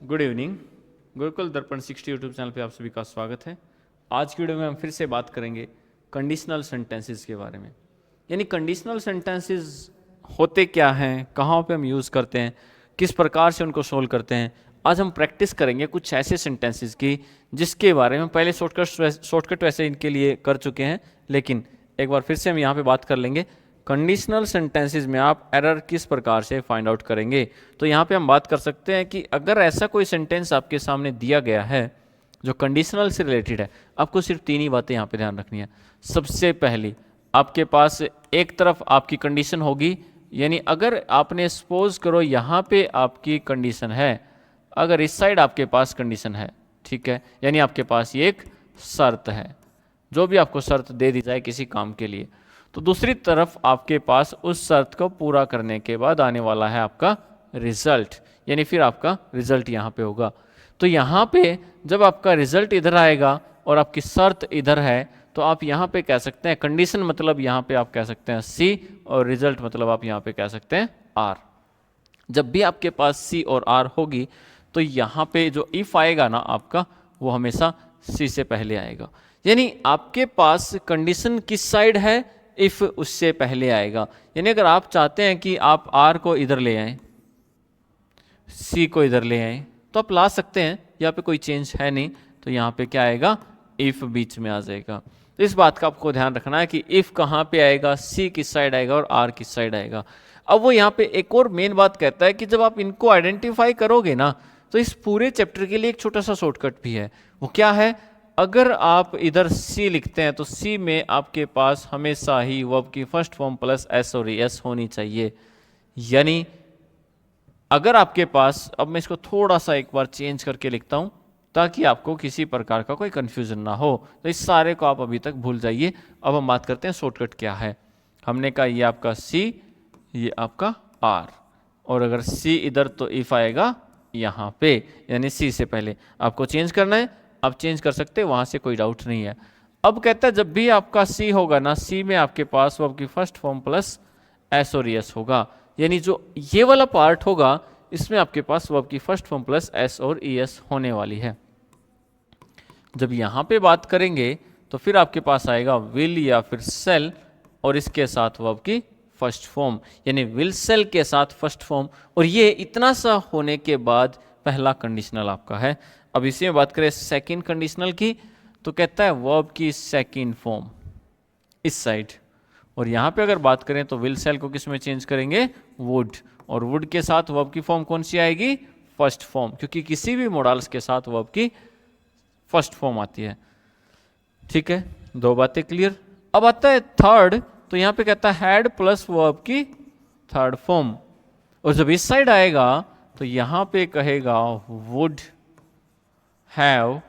Good evening. Gurukul दर्पण 60 YouTube channel पे आप सभी का स्वागत है। आज की वीडियो में हम फिर से बात करेंगे कंडीशनल सेंटेंसेस के बारे में। यानी कंडीशनल सेंटेंसेस होते क्या हैं, कहाँ पे हम यूज़ करते हैं, किस प्रकार से उनको सोल्व करते हैं। आज हम प्रैक्टिस करेंगे कुछ ऐसे सेंटेंसेस की जिसके बारे में पहले शॉर्टकट वैसे इनके लिए कर चुके हैं, लेकिन एक बार फिर से हम यहाँ पे बात कर लेंगे। कंडीशनल सेंटेंसेस में आप एरर किस प्रकार से फाइंड आउट करेंगे। तो यहाँ पे हम बात कर सकते हैं कि अगर ऐसा कोई सेंटेंस आपके सामने दिया गया है जो कंडीशनल से रिलेटेड है, आपको सिर्फ तीन ही बातें यहाँ पे ध्यान रखनी है। सबसे पहली, आपके पास एक तरफ आपकी कंडीशन होगी, यानी अगर आपने सपोज करो यहाँ पे आपकी कंडीशन है, अगर इस साइड आपके पास कंडीशन है, ठीक है, यानी आपके पास ये एक शर्त है, जो भी आपको शर्त दे दी जाए किसी काम के लिए, तो दूसरी तरफ आपके पास उस शर्त को पूरा करने के बाद आने वाला है आपका रिजल्ट, यानी फिर आपका रिजल्ट यहाँ पे होगा। तो यहाँ पे जब आपका रिजल्ट इधर आएगा और आपकी शर्त इधर है, तो आप यहाँ पे कह सकते हैं कंडीशन मतलब यहाँ पे आप कह सकते हैं सी, और रिजल्ट मतलब आप यहाँ पे कह सकते हैं आर। जब भी आपके पास सी और आर होगी तो यहाँ पे जो इफ आएगा ना आपका, वो हमेशा सी से पहले आएगा। यानी आपके पास कंडीशन किस साइड है, इफ उससे पहले आएगा। यानी अगर आप चाहते हैं कि आप आर को इधर ले आए, सी को इधर ले आए, तो आप ला सकते हैं, यहाँ पे कोई चेंज है नहीं, तो यहाँ पे क्या आएगा, इफ बीच में आ जाएगा। तो इस बात का आपको ध्यान रखना है कि इफ कहाँ पे आएगा, सी किस साइड आएगा और आर किस साइड आएगा। अब वो यहाँ पे एक और मेन बात कहता है कि जब आप इनको आइडेंटिफाई करोगे ना, तो इस पूरे चैप्टर के लिए एक छोटा सा शॉर्टकट भी है। वो क्या है, अगर आप इधर सी लिखते हैं तो सी में आपके पास हमेशा ही वर्ब की फर्स्ट फॉर्म प्लस एस और एस होनी चाहिए। यानी अगर आपके पास, अब मैं इसको थोड़ा सा एक बार चेंज करके लिखता हूं ताकि आपको किसी प्रकार का कोई कंफ्यूजन ना हो, तो इस सारे को आप अभी तक भूल जाइए। अब हम बात करते हैं शॉर्टकट क्या है। हमने कहा ये आपका सी, ये आपका आर, और अगर सी इधर तो इफ आएगा यहाँ पे, यानी सी से पहले आपको चेंज करना है, आप चेंज कर सकते हैं, वहां से कोई डाउट नहीं है। अब कहता है जब भी आपका सी होगा ना, सी में आपके पास वर्ब की फर्स्ट फॉर्म प्लस एस और एस होगा। यानी जो ये वाला पार्ट होगा इसमें आपके पास वर्ब की फर्स्ट फॉर्म प्लस एस और एस होने वाली है। जब यहां पे बात करेंगे तो फिर आपके पास आएगा विल या फिर सेल, और इसके साथ वर्ब की फर्स्ट फॉर्म, यानी विल सेल के साथ फर्स्ट फॉर्म, और ये इतना सा होने के बाद पहला कंडीशनल आपका है। अब इसी में बात करें सेकंड कंडीशनल की, तो कहता है वर्ब की सेकंड फॉर्म इस साइड, और यहां पे अगर बात करें तो विल सेल को किस में चेंज करेंगे, वुड, और वुड के साथ वर्ब की फॉर्म कौन सी आएगी, फर्स्ट फॉर्म, क्योंकि किसी भी मॉडल्स के साथ वर्ब की फर्स्ट फॉर्म आती है। ठीक है, दो बातें क्लियर। अब आता है थर्ड, तो यहां पे कहता है हैड प्लस वर्ब की थर्ड फॉर्म, और जब इस साइड आएगा तो यहां पे कहेगा would have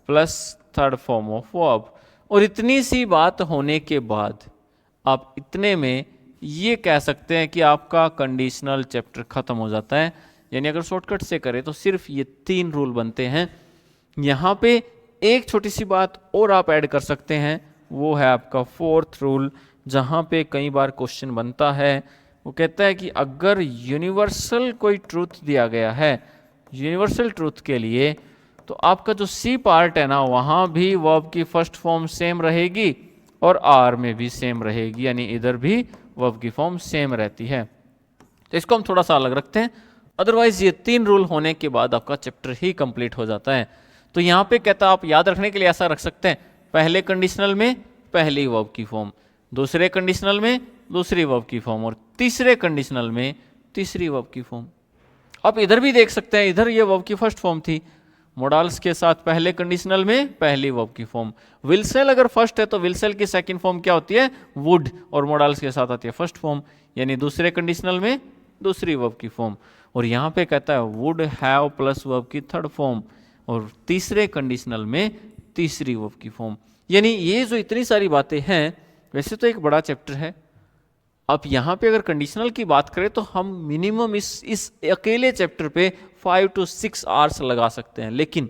plus third form of verb. और इतनी सी बात होने के बाद आप इतने में ये कह सकते हैं कि आपका कंडीशनल चैप्टर खत्म हो जाता है। यानी अगर शॉर्टकट से करें तो सिर्फ ये तीन रूल बनते हैं। यहाँ पे एक छोटी सी बात और आप ऐड कर सकते हैं, वो है आपका फोर्थ रूल, जहाँ पे कई बार क्वेश्चन बनता है। वो कहता है कि अगर यूनिवर्सल कोई ट्रूथ दिया गया है, यूनिवर्सल ट्रूथ के लिए, तो आपका जो सी पार्ट है ना, वहाँ भी वर्ब की फर्स्ट फॉर्म सेम रहेगी और आर में भी सेम रहेगी, यानी इधर भी वर्ब की फॉर्म सेम रहती है। तो इसको हम थोड़ा सा अलग रखते हैं, अदरवाइज ये तीन रूल होने के बाद आपका चैप्टर ही कंप्लीट हो जाता है। तो यहाँ पे कहता है, आप याद रखने के लिए ऐसा रख सकते हैं, पहले कंडीशनल में पहली वर्ब की फॉर्म, दूसरे कंडीशनल में दूसरी वर्ब की फॉर्म, और तीसरे कंडीशनल में तीसरी वर्ब की फॉर्म। आप इधर भी देख सकते हैं, इधर ये वर्ब की फर्स्ट फॉर्म थी, मोडाल्स के साथ पहले कंडीशनल में पहली वर्ब की फॉर्म। विल सेल अगर फर्स्ट है तो विल सेल की सेकंड फॉर्म क्या होती है, वुड, और मोडाल्स के साथ आती है फर्स्ट फॉर्म, यानी दूसरे कंडीशनल में दूसरी वर्ब की फॉर्म। और यहाँ पे कहता है वुड हैव प्लस वर्ब की थर्ड फॉर्म, और तीसरे कंडीशनल में तीसरी वर्ब की फॉर्म। यानी ये जो इतनी सारी बातें हैं, वैसे तो एक बड़ा चैप्टर है। अब यहाँ पे अगर कंडीशनल की बात करें तो हम मिनिमम इस अकेले चैप्टर पे 5 to 6 आवर्स लगा सकते हैं, लेकिन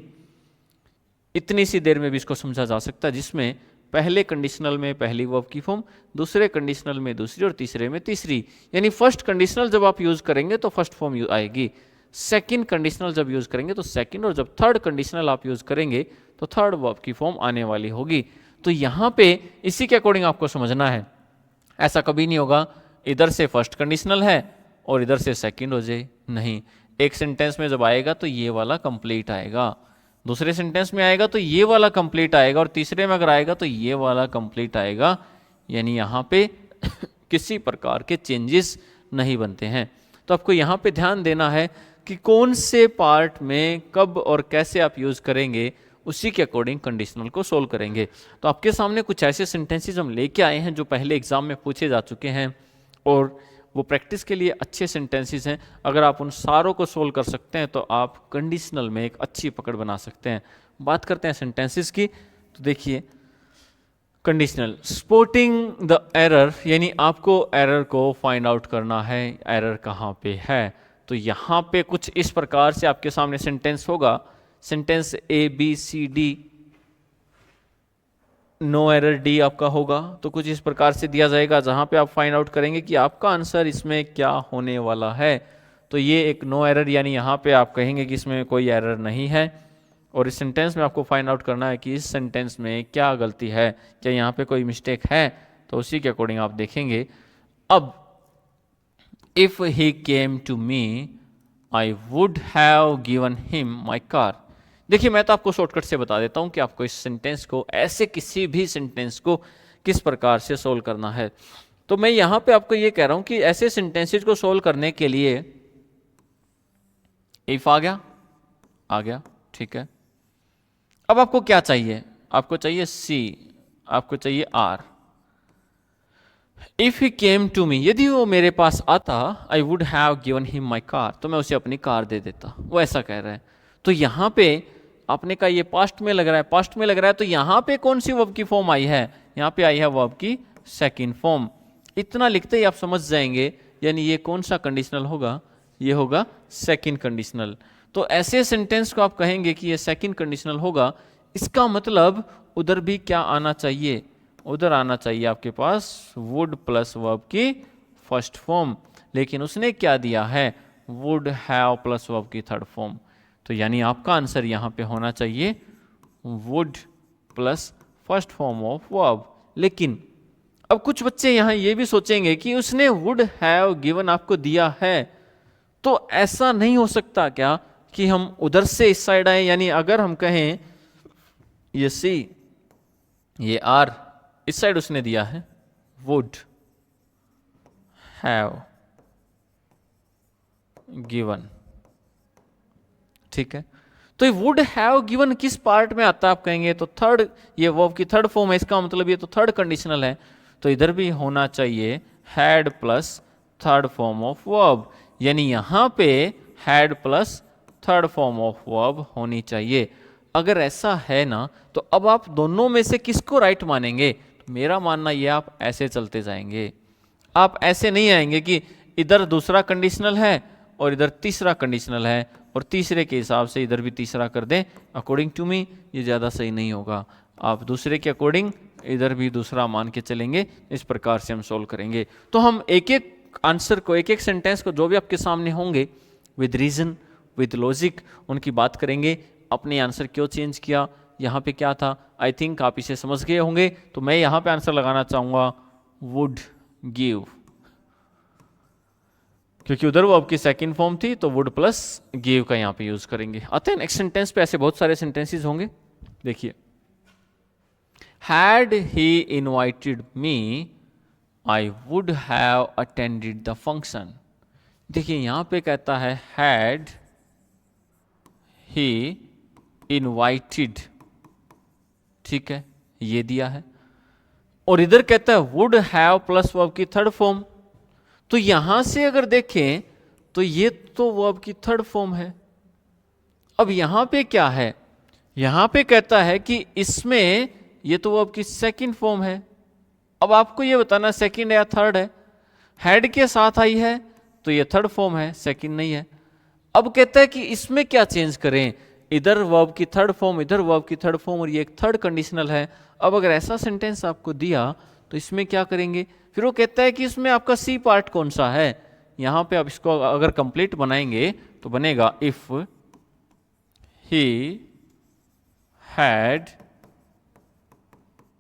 इतनी सी देर में भी इसको समझा जा सकता है, जिसमें पहले कंडीशनल में पहली वर्ब की फॉर्म, दूसरे कंडीशनल में दूसरी, और तीसरे में तीसरी। यानी फर्स्ट कंडीशनल जब आप यूज करेंगे तो फर्स्ट फॉर्म आएगी, सेकंड कंडीशनल जब यूज करेंगे तो सेकंड, और जब थर्ड कंडीशनल आप यूज करेंगे तो थर्ड वर्ब की फॉर्म आने वाली होगी। तो यहां पे इसी के अकॉर्डिंग आपको समझना है। ऐसा कभी नहीं होगा इधर से फर्स्ट कंडीशनल है और इधर से सेकंड हो जाए, नहीं। एक सेंटेंस में जब आएगा तो ये वाला कंप्लीट आएगा, दूसरे सेंटेंस में आएगा तो ये वाला कंप्लीट आएगा, और तीसरे में अगर आएगा तो ये वाला कंप्लीट आएगा। यानी यहाँ पे किसी प्रकार के चेंजेस नहीं बनते हैं। तो आपको यहाँ पे ध्यान देना है कि कौन से पार्ट में कब और कैसे आप यूज करेंगे, उसी के अकॉर्डिंग कंडीशनल को सोल्व करेंगे। तो आपके सामने कुछ ऐसे सेंटेंसेस हम लेके आए हैं जो पहले एग्जाम में पूछे जा चुके हैं, और वो प्रैक्टिस के लिए अच्छे सेंटेंसेस हैं। अगर आप उन सारों को सोल्व कर सकते हैं तो आप कंडीशनल में एक अच्छी पकड़ बना सकते हैं। बात करते हैं सेंटेंसेस की। तो देखिए कंडीशनल, स्पॉटिंग द एरर, यानी आपको एरर को फाइंड आउट करना है, एरर कहाँ पे है। तो यहाँ पे कुछ इस प्रकार से आपके सामने सेंटेंस होगा, sentence A B C D, no error D आपका होगा। तो कुछ इस प्रकार से दिया जाएगा जहां पे आप फाइंड आउट करेंगे कि आपका आंसर इसमें क्या होने वाला है। तो ये एक नो एरर, यानी यहाँ पे आप कहेंगे कि इसमें कोई एरर नहीं है, और इस सेंटेंस में आपको फाइंड आउट करना है कि इस सेंटेंस में क्या गलती है, क्या यहाँ पे कोई मिस्टेक है। तो उसी के अकॉर्डिंग आप देखेंगे। अब if he came to me I would have given him my car. देखिए मैं तो आपको शॉर्टकट से बता देता हूं कि आपको इस सेंटेंस को, ऐसे किसी भी सेंटेंस को किस प्रकार से सोल्व करना है। तो मैं यहां पे आपको ये कह रहा हूं कि ऐसे सेंटेंसेस को सोल्व करने के लिए इफ आ गया, ठीक है। अब आपको क्या चाहिए, आपको चाहिए सी, आपको चाहिए R. If he came to me, यदि वो मेरे पास आता, I would have given him my car, तो मैं उसे अपनी कार दे देता। वो ऐसा कह रहा है। तो यहां पे आपने कहा ये पास्ट में लग रहा है, पास्ट में लग रहा है, तो यहां पे कौन सी वर्ब की फॉर्म आई है, यहां पे आई है वर्ब की सेकंड फॉर्म। इतना लिखते ही आप समझ जाएंगे, यानी ये कौन सा कंडीशनल होगा, ये होगा सेकंड कंडीशनल। तो ऐसे सेंटेंस को आप कहेंगे कि ये सेकंड कंडीशनल होगा। इसका मतलब उधर भी क्या आना चाहिए, उधर आना चाहिए आपके पास वुड प्लस वर्ब की फर्स्ट फॉर्म, लेकिन उसने क्या दिया है, वुड हैव प्लस वर्ब की थर्ड फॉर्म। तो यानी आपका आंसर यहां पे होना चाहिए would plus first form of verb. लेकिन अब कुछ बच्चे यहां ये भी सोचेंगे कि उसने वुड हैव गिवन आपको दिया है, तो ऐसा नहीं हो सकता क्या कि हम उधर से इस साइड आए। यानी अगर हम कहें ये सी, ये आर, इस साइड उसने दिया है वुड हैव गिवन, ठीक है। तो ये वुड हैव गिवन किस पार्ट में आता है आप कहेंगे, तो थर्ड, ये वर्ब की थर्ड फॉर्म है, इसका मतलब ये तो थर्ड कंडीशनल है। तो इधर भी होना चाहिए had plus third form of verb, यानी यहां पे had plus third form of verb होनी चाहिए। अगर ऐसा है ना, तो अब आप दोनों में से किसको राइट मानेंगे। तो मेरा मानना ये आप ऐसे चलते जाएंगे, आप ऐसे नहीं आएंगे कि इधर दूसरा कंडीशनल है और इधर तीसरा कंडीशनल है, और तीसरे के हिसाब से इधर भी तीसरा कर दें। अकॉर्डिंग टू मी ये ज़्यादा सही नहीं होगा। आप दूसरे के अकॉर्डिंग इधर भी दूसरा मान के चलेंगे, इस प्रकार से हम सोल्व करेंगे। तो हम एक एक आंसर को, एक एक सेंटेंस को जो भी आपके सामने होंगे, विद रीजन, विद लॉजिक, उनकी बात करेंगे। अपने आंसर क्यों चेंज किया, यहाँ पे क्या था, आई थिंक आप इसे समझ गए होंगे। तो मैं यहाँ पे आंसर लगाना चाहूँगा वुड गिव, क्योंकि उधर वो आपकी सेकंड फॉर्म थी, तो वुड प्लस गिव का यहाँ पे यूज करेंगे। आते हैं नेक्स्ट सेंटेंस पे। ऐसे बहुत सारे सेंटेंसेस होंगे। देखिए, had he invited me I would have attended the function. देखिए यहां पे कहता है हैड ही इनवाइटेड, ठीक है, ये दिया है, और इधर कहता है वुड हैव प्लस वर्ब की थर्ड फॉर्म। तो यहां से अगर देखें तो ये तो वर्ब की थर्ड फॉर्म है। अब यहां पे क्या है, यहां पे कहता है कि इसमें ये तो वर्ब की सेकंड फॉर्म है। अब आपको ये बताना सेकंड या थर्ड है। हैड के साथ आई है तो ये थर्ड फॉर्म है, सेकंड नहीं है। अब कहता है कि इसमें क्या चेंज करें, इधर वर्ब की थर्ड फॉर्म, इधर वर्ब की थर्ड फॉर्म, और ये एक थर्ड कंडीशनल है। अब अगर ऐसा सेंटेंस आपको दिया तो इसमें क्या करेंगे। फिर वो कहता है कि इसमें आपका सी पार्ट कौन सा है, यहाँ पे आप इसको अगर कंप्लीट बनाएंगे तो बनेगा if he had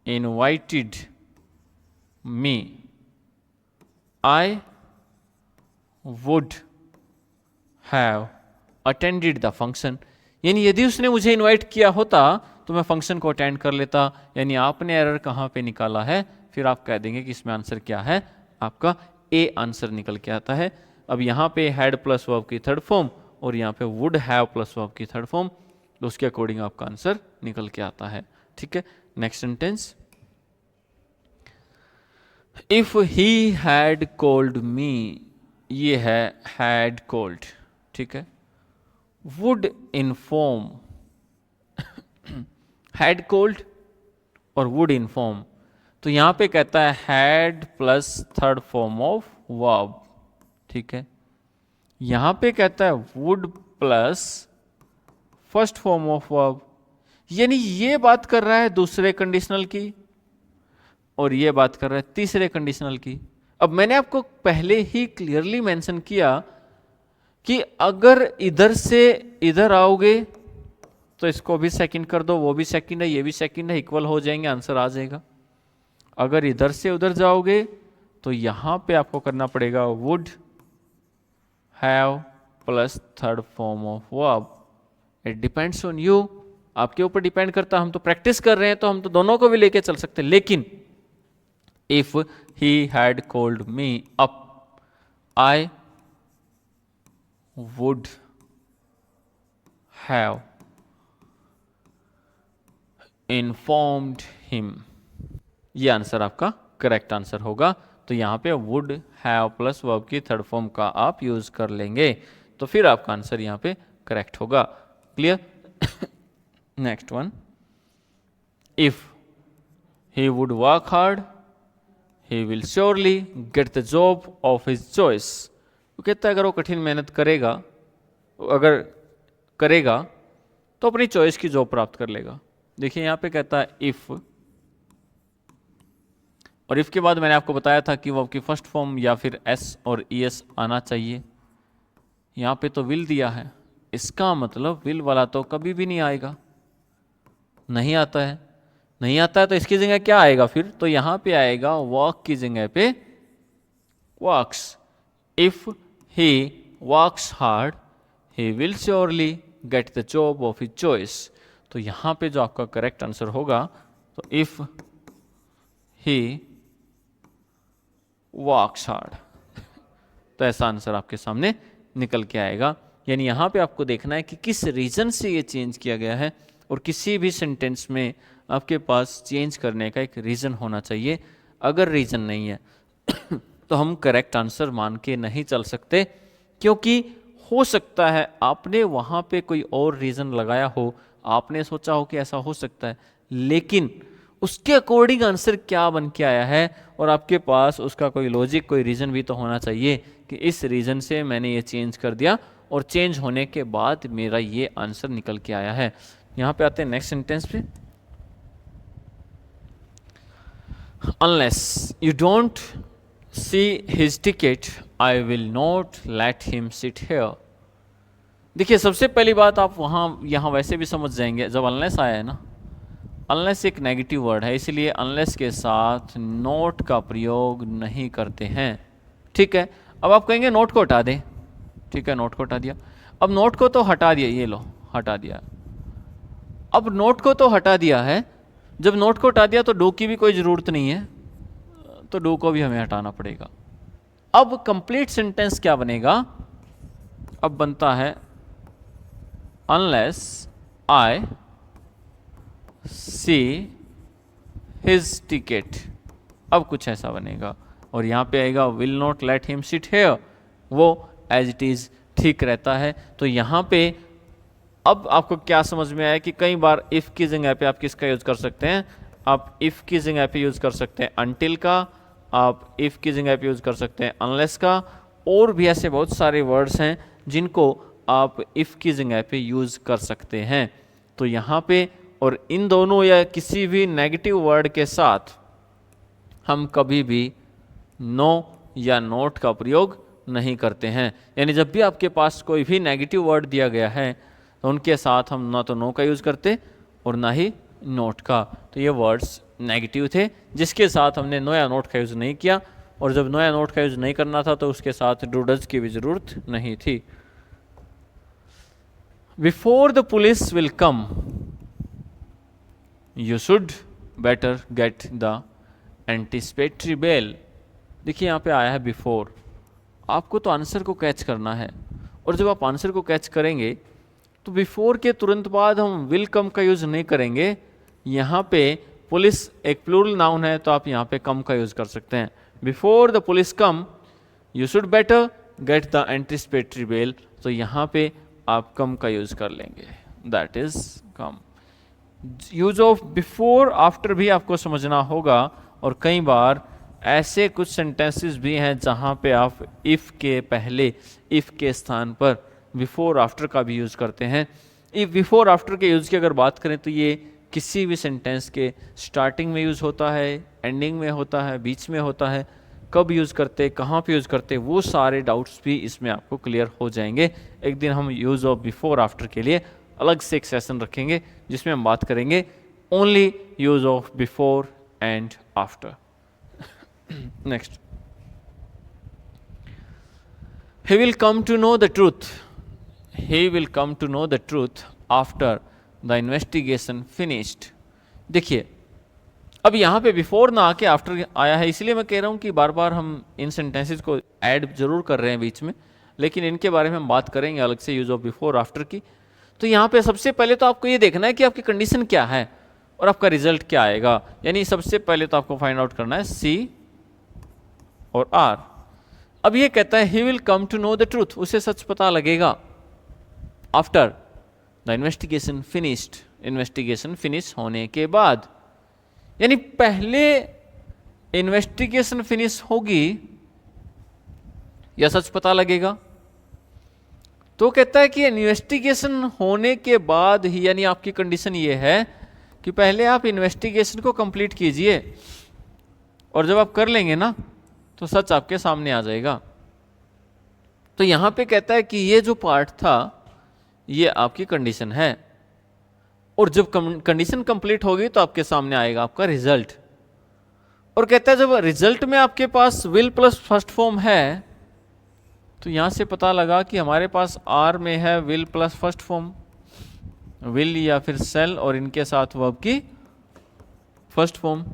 invited me I would have attended the function. यानी यदि उसने मुझे इनवाइट किया होता तो मैं फंक्शन को अटेंड कर लेता। यानी आपने एरर कहाँ पे निकाला है, फिर आप कह देंगे कि इसमें आंसर क्या है, आपका ए आंसर निकल के आता है। अब यहाँ पे हैड प्लस वर्ब की थर्ड फॉर्म और यहाँ पे वुड हैव प्लस वर्ब की थर्ड फॉर्म, तो उसके अकॉर्डिंग आपका आंसर निकल के आता है। ठीक है, next sentence, if he had called me, ये है हैड कॉल्ड। ठीक है, वुड इन्फॉर्म, हैड कॉल्ड और वुड इन्फॉर्म, तो यहां पे कहता है had plus third form of verb. ठीक है, यहां पे कहता है would plus first form of verb, यानी ये बात कर रहा है दूसरे कंडीशनल की और ये बात कर रहा है तीसरे कंडीशनल की। अब मैंने आपको पहले ही क्लियरली मेंशन किया कि अगर इधर से इधर आओगे तो इसको भी सेकंड कर दो, वो भी सेकंड है, ये भी सेकंड है, इक्वल हो जाएंगे, आंसर आ जाएगा। अगर इधर से उधर जाओगे तो यहां पे आपको करना पड़ेगा would have plus third form of verb. It depends on you, आपके ऊपर डिपेंड करता है। हम तो प्रैक्टिस कर रहे हैं तो हम तो दोनों को भी लेके चल सकते हैं, लेकिन if he had called me up I would have informed him, ये आंसर आपका करेक्ट आंसर होगा। तो यहां पे वुड हैव प्लस वर्ब की थर्ड फॉर्म का आप यूज कर लेंगे, तो फिर आपका आंसर यहां पे करेक्ट होगा। Clear? Next one, if he would work hard he will surely get the job of his choice. वो कहता है अगर वो कठिन मेहनत करेगा, अगर करेगा तो अपनी चॉइस की जॉब प्राप्त कर लेगा। देखिए यहां पे कहता है इफ, और इफ के बाद मैंने आपको बताया था कि वो आपकी फर्स्ट फॉर्म या फिर एस और ईएस आना चाहिए। यहां पे तो विल दिया है, इसका मतलब विल वाला तो कभी भी नहीं आएगा, नहीं आता है। नहीं आता है तो इसकी जगह क्या आएगा फिर? तो यहां पे आएगा वर्क की जगह पे works. If he works hard he will surely get the job of his choice. तो यहां पे जो आपका करेक्ट आंसर होगा, तो इफ ही वर्क्स हार्ड, तो ऐसा आंसर आपके सामने निकल के आएगा। यानी यहां पे आपको देखना है कि किस रीजन से ये चेंज किया गया है, और किसी भी सेंटेंस में आपके पास चेंज करने का एक रीजन होना चाहिए। अगर रीजन नहीं है तो हम करेक्ट आंसर मान के नहीं चल सकते, क्योंकि हो सकता है आपने वहां पे कोई और रीजन लगाया हो, आपने सोचा हो कि ऐसा हो सकता है, लेकिन उसके अकॉर्डिंग आंसर क्या बन के आया है, और आपके पास उसका कोई लॉजिक, कोई रीजन भी तो होना चाहिए कि इस रीजन से मैंने ये चेंज कर दिया और चेंज होने के बाद मेरा ये आंसर निकल के आया है। यहां पे आते हैं नेक्स्ट सेंटेंस पे, unless you don't see his ticket I will not let him sit here. देखिए सबसे पहली बात आप यहां वैसे भी समझ जाएंगे, जब अनलेस आया है ना, अनलेस एक नेगेटिव वर्ड है, इसलिए अनलेस के साथ नोट का प्रयोग नहीं करते हैं। ठीक है, अब आप कहेंगे नोट को हटा दें, ठीक है नोट को हटा दिया। अब नोट को तो हटा दिया, ये लो हटा दिया। अब नोट को तो हटा दिया है, जब नोट को हटा दिया तो डू की भी कोई ज़रूरत नहीं है, तो डू को भी हमें हटाना पड़ेगा। अब कंप्लीट सेंटेंस क्या बनेगा? अब बनता है unless I see his ticket. अब कुछ ऐसा बनेगा, और यहां पे आएगा will not let him sit here, वो एज इट इज ठीक रहता है। तो यहां पे अब आपको क्या समझ में आया कि कई बार इफ की जगह पे आप किसका यूज कर सकते हैं? आप इफ की जगह पे यूज कर सकते हैं अनटिल का, आप इफ की जगह पे यूज कर सकते हैं अनलेस का, और भी ऐसे बहुत सारे वर्ड्स हैं जिनको आप इफ की जगह पे यूज कर सकते हैं। तो यहाँ पे और इन दोनों या किसी भी नेगेटिव वर्ड के साथ हम कभी भी नो या नोट का प्रयोग नहीं करते हैं। यानी जब भी आपके पास कोई भी नेगेटिव वर्ड दिया गया है तो उनके साथ हम ना तो नो का यूज़ करते और ना ही नोट का। तो ये वर्ड्स नेगेटिव थे जिसके साथ हमने नो या नोट का यूज़ नहीं किया, और जब नो या नोट का यूज़ नहीं करना था तो उसके साथ डू डज की भी ज़रूरत नहीं थी। Before the police will come you should better get the anticipatory bell. देखिए यहाँ पे आया है बिफोर, आपको तो आंसर को कैच करना है, और जब आप आंसर को कैच करेंगे तो बिफोर के तुरंत बाद हम विल कम का यूज़ नहीं करेंगे। यहाँ पे पुलिस एक प्लूरल नाउन है तो आप यहाँ पे कम का यूज़ कर सकते हैं। Before the police come you should better get the anticipatory bell, तो यहाँ पे आप कम का यूज़ कर लेंगे, that is come. Use of before after भी आपको समझना होगा, और कई बार ऐसे कुछ सेंटेंसेस भी हैं जहाँ पे आप इफ़ के पहले, इफ़ के स्थान पर बिफोर आफ्टर का भी यूज़ करते हैं। इफ़ बिफोर आफ्टर के यूज़ की अगर बात करें तो ये किसी भी सेंटेंस के स्टार्टिंग में यूज़ होता है, एंडिंग में होता है, बीच में होता है। कब यूज़ करते, कहाँ पे यूज़ करते, वो सारे डाउट्स भी इसमें आपको क्लियर हो जाएंगे। एक दिन हम यूज़ ऑफ बिफोर आफ्टर के लिए अलग से एक सेशन रखेंगे जिसमें हम बात करेंगे only use of before and after. Next, he will come to know the truth, he will come to know the truth after the investigation finished। देखिए अब यहाँ पे बिफोर ना आके आफ्टर आया है, इसलिए मैं कह रहा हूँ कि बार बार हम इन सेंटेंसेस को ऐड जरूर कर रहे हैं बीच में, लेकिन इनके बारे में हम बात करेंगे अलग से यूज ऑफ बिफोर आफ्टर की। तो यहाँ पे सबसे पहले तो आपको ये देखना है कि आपकी कंडीशन क्या है और आपका रिजल्ट क्या आएगा। यानी सबसे पहले तो आपको फाइंड आउट करना है सी और आर। अब ये कहता है he will come to know the truth, उसे सच पता लगेगा after the investigation finished, investigation finish होने के बाद। यानी पहले इन्वेस्टिगेशन फिनिश होगी या सच पता लगेगा। तो कहता है कि इन्वेस्टिगेशन होने के बाद ही, यानी आपकी कंडीशन ये है कि पहले आप इन्वेस्टिगेशन को कंप्लीट कीजिए, और जब आप कर लेंगे ना तो सच आपके सामने आ जाएगा। तो यहां पे कहता है कि ये जो पार्ट था ये आपकी कंडीशन है, और जब कंडीशन कंप्लीट होगी तो आपके सामने आएगा आपका रिजल्ट। और कहता है जब रिजल्ट में आपके पास विल प्लस फर्स्ट फॉर्म है तो यहां से पता लगा कि हमारे पास आर में है will plus first form, will या फिर सेल और इनके साथ वर्ब की फर्स्ट फॉर्म।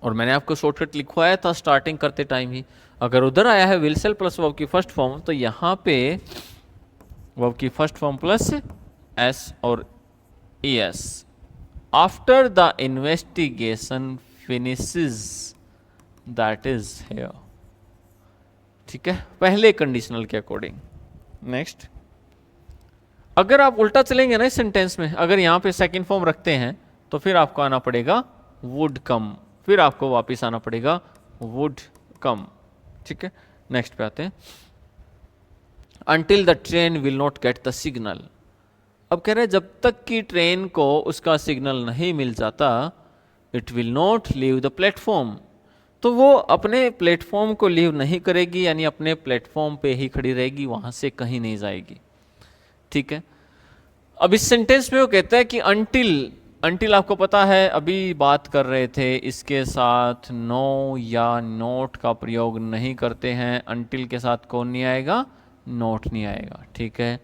और मैंने आपको शॉर्टकट लिखवाया था स्टार्टिंग करते टाइम ही, अगर उधर आया है विल सेल प्लस वर्ब की फर्स्ट फॉर्म तो यहां पे वर्ब की फर्स्ट फॉर्म प्लस एस और S. After the investigation finishes, that is here. ठीक है, पहले कंडीशनल के अकॉर्डिंग। नेक्स्ट, अगर आप उल्टा चलेंगे ना इस सेंटेंस में, अगर यहां पे सेकंड फॉर्म रखते हैं तो फिर आपको आना पड़ेगा वुड कम, फिर आपको वापस आना पड़ेगा वुड कम। ठीक है, नेक्स्ट पे आते हैं। Until the train will not get the signal. अब कह रहे हैं जब तक कि ट्रेन को उसका सिग्नल नहीं मिल जाता, it will not leave the platform, तो वो अपने प्लेटफॉर्म को लीव नहीं करेगी, यानी अपने प्लेटफॉर्म पे ही खड़ी रहेगी, वहां से कहीं नहीं जाएगी। ठीक है, अब इस सेंटेंस में वो कहता है कि अंटिल, अंटिल आपको पता है अभी बात कर रहे थे, इसके साथ नो या नोट का प्रयोग नहीं करते हैं। अंटिल के साथ कौन नहीं आएगा, नोट नहीं आएगा। ठीक है,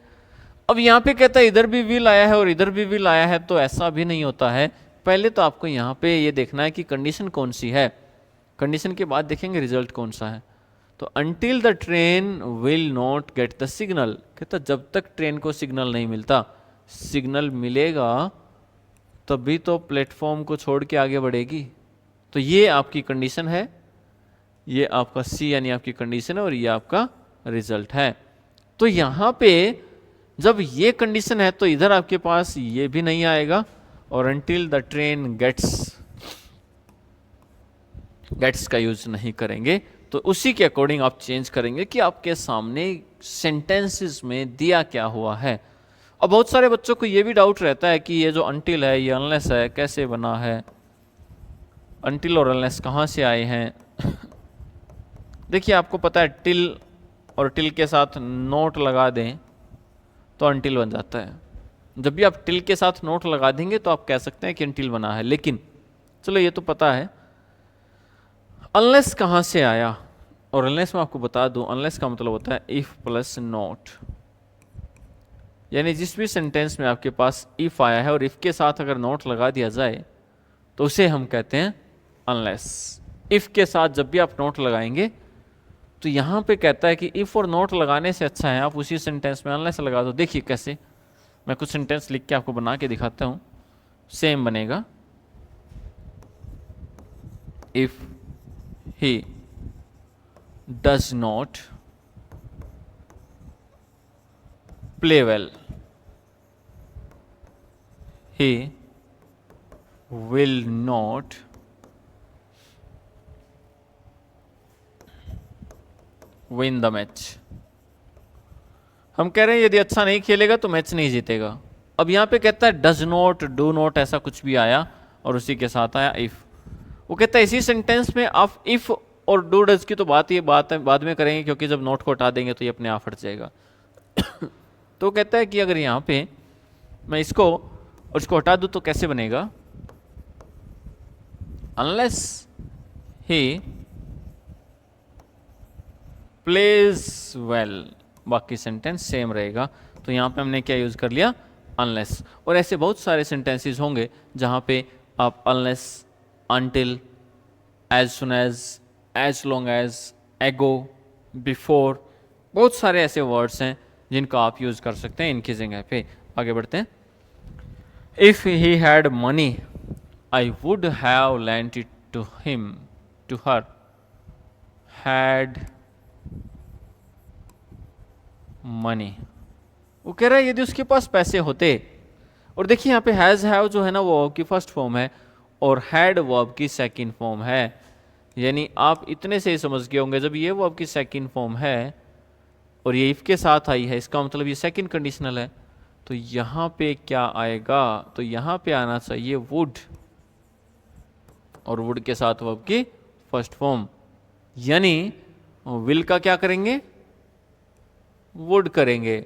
अब यहाँ पे कहता है इधर भी विल आया है और इधर भी विल आया है, तो ऐसा भी नहीं होता है। पहले तो आपको यहाँ पे ये देखना है कि कंडीशन कौन सी है, कंडीशन के बाद देखेंगे रिजल्ट कौन सा है। तो until the train will not get the signal, कहता जब तक ट्रेन को सिग्नल नहीं मिलता, सिग्नल मिलेगा तभी तो प्लेटफॉर्म को छोड़ के आगे बढ़ेगी। तो ये आपकी कंडीशन है, ये आपका सी यानी आपकी कंडीशन है, और ये आपका रिजल्ट है। तो यहाँ पे जब ये कंडीशन है तो इधर आपके पास ये भी नहीं आएगा, और अंटिल द ट्रेन गेट्स का यूज नहीं करेंगे। तो उसी के अकॉर्डिंग आप चेंज करेंगे कि आपके सामने सेंटेंसेस में दिया क्या हुआ है। अब बहुत सारे बच्चों को ये भी डाउट रहता है कि ये जो अंटिल है, ये अनलेस है, कैसे बना है, अंटिल और अनलेस कहाँ से आए हैं। देखिए आपको पता है टिल और टिल के साथ नोट लगा दें तो अनटिल बन जाता है। जब भी आप टिल के साथ नोट लगा देंगे तो आप कह सकते हैं कि अनटिल बना है। लेकिन चलो ये तो पता है, अनलेस कहाँ से आया, और अनलेस मैं आपको बता दूं, अनलेस का मतलब होता है इफ प्लस नोट। यानी जिस भी सेंटेंस में आपके पास इफ आया है और इफ के साथ अगर नोट लगा दिया जाए तो उसे हम कहते हैं अनलेस। इफ के साथ जब भी आप नोट लगाएंगे तो यहां पे कहता है कि इफ और नोट लगाने से अच्छा है आप उसी सेंटेंस में अनलेस लगा दो। देखिए कैसे, मैं कुछ सेंटेंस लिख के आपको बना के दिखाता हूं, सेम बनेगा। If he does not play well, he will not win the match। हम कह रहे हैं यदि अच्छा नहीं खेलेगा तो मैच नहीं जीतेगा। अब यहां पे कहता है डज नॉट, डू नॉट, ऐसा कुछ भी आया और उसी के साथ आया इफ। वो कहता है इसी सेंटेंस में आप इफ और डू डज की तो बात बाद में करेंगे, क्योंकि जब नोट को हटा देंगे तो ये अपने आप हट जाएगा। तो कहता है कि अगर यहां पे मैं इसको और इसको हटा दूं तो कैसे बनेगा, अनलेस ही प्लेज वेल, बाकी सेंटेंस सेम रहेगा। तो यहां पे हमने क्या यूज कर लिया, अनलेस। और ऐसे बहुत सारे सेंटेंसेस होंगे जहां पे आप unless, until, as soon as long as, ago, before, बहुत सारे ऐसे वर्ड्स हैं जिनका आप यूज कर सकते हैं इनकी जगह पे। आगे बढ़ते हैं। If he had money, I would have lent it to him, to her. Had money. वो कह रहा है यदि उसके पास पैसे होते। और देखिए यहाँ पे हैज हैव जो है ना वो वर्ब की फर्स्ट फॉर्म है और हैड वर्ब की सेकंड फॉर्म है। यानी आप इतने से ही समझ गए होंगे, जब ये वर्ब की सेकंड फॉर्म है और ये इफ के साथ आई है, इसका मतलब ये सेकंड कंडीशनल है। तो यहां पे क्या आएगा, तो यहां पे आना चाहिए वुड, और वुड के साथ वर्ब की फर्स्ट फॉर्म। यानी विल का क्या करेंगे, वुड करेंगे,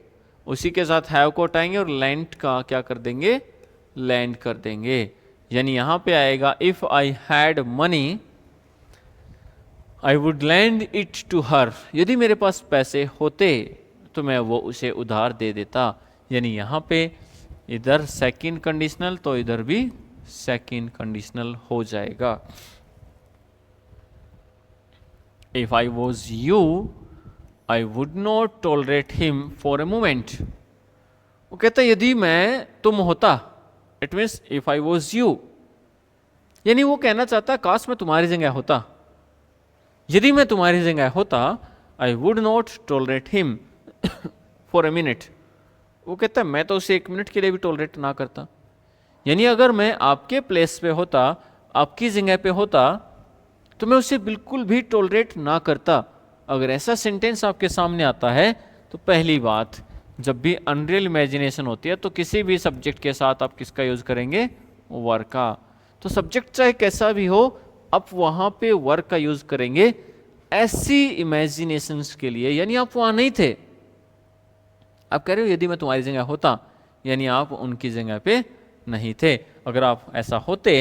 उसी के साथ हैव को हटाएंगे और लैंड का क्या कर देंगे, लैंड कर देंगे। यानी यहां पे आएगा if I had money I would lend it to her. यदि मेरे पास पैसे होते तो मैं वो उसे उधार दे देता। यानी यहां पे इधर सेकंड कंडीशनल तो इधर भी सेकंड कंडीशनल हो जाएगा। If I was you I would not tolerate him for a moment. वो कहता है यदि मैं तुम होता, it means if I was you, यानी वो कहना चाहता है काश मैं तुम्हारी जगह होता। यदि मैं तुम्हारी जगह होता I would not tolerate him for a minute. वो कहता है मैं तो उसे एक मिनट के लिए भी टॉलरेट ना करता। यानी अगर मैं आपके प्लेस पे होता, आपकी जगह पे होता, तो मैं उसे बिल्कुल भी टॉलरेट ना करता। अगर ऐसा सेंटेंस आपके सामने आता है तो पहली बात, जब भी अनरियल इमेजिनेशन होती है तो किसी भी सब्जेक्ट के साथ आप किसका यूज करेंगे, वर का। तो सब्जेक्ट चाहे कैसा भी हो आप वहां पे वर का यूज करेंगे ऐसी इमेजिनेशंस के लिए। यानी आप वहां नहीं थे, आप कह रहे हो यदि मैं तुम्हारी जगह होता, यानी आप उनकी जगह पे नहीं थे। अगर आप ऐसा होते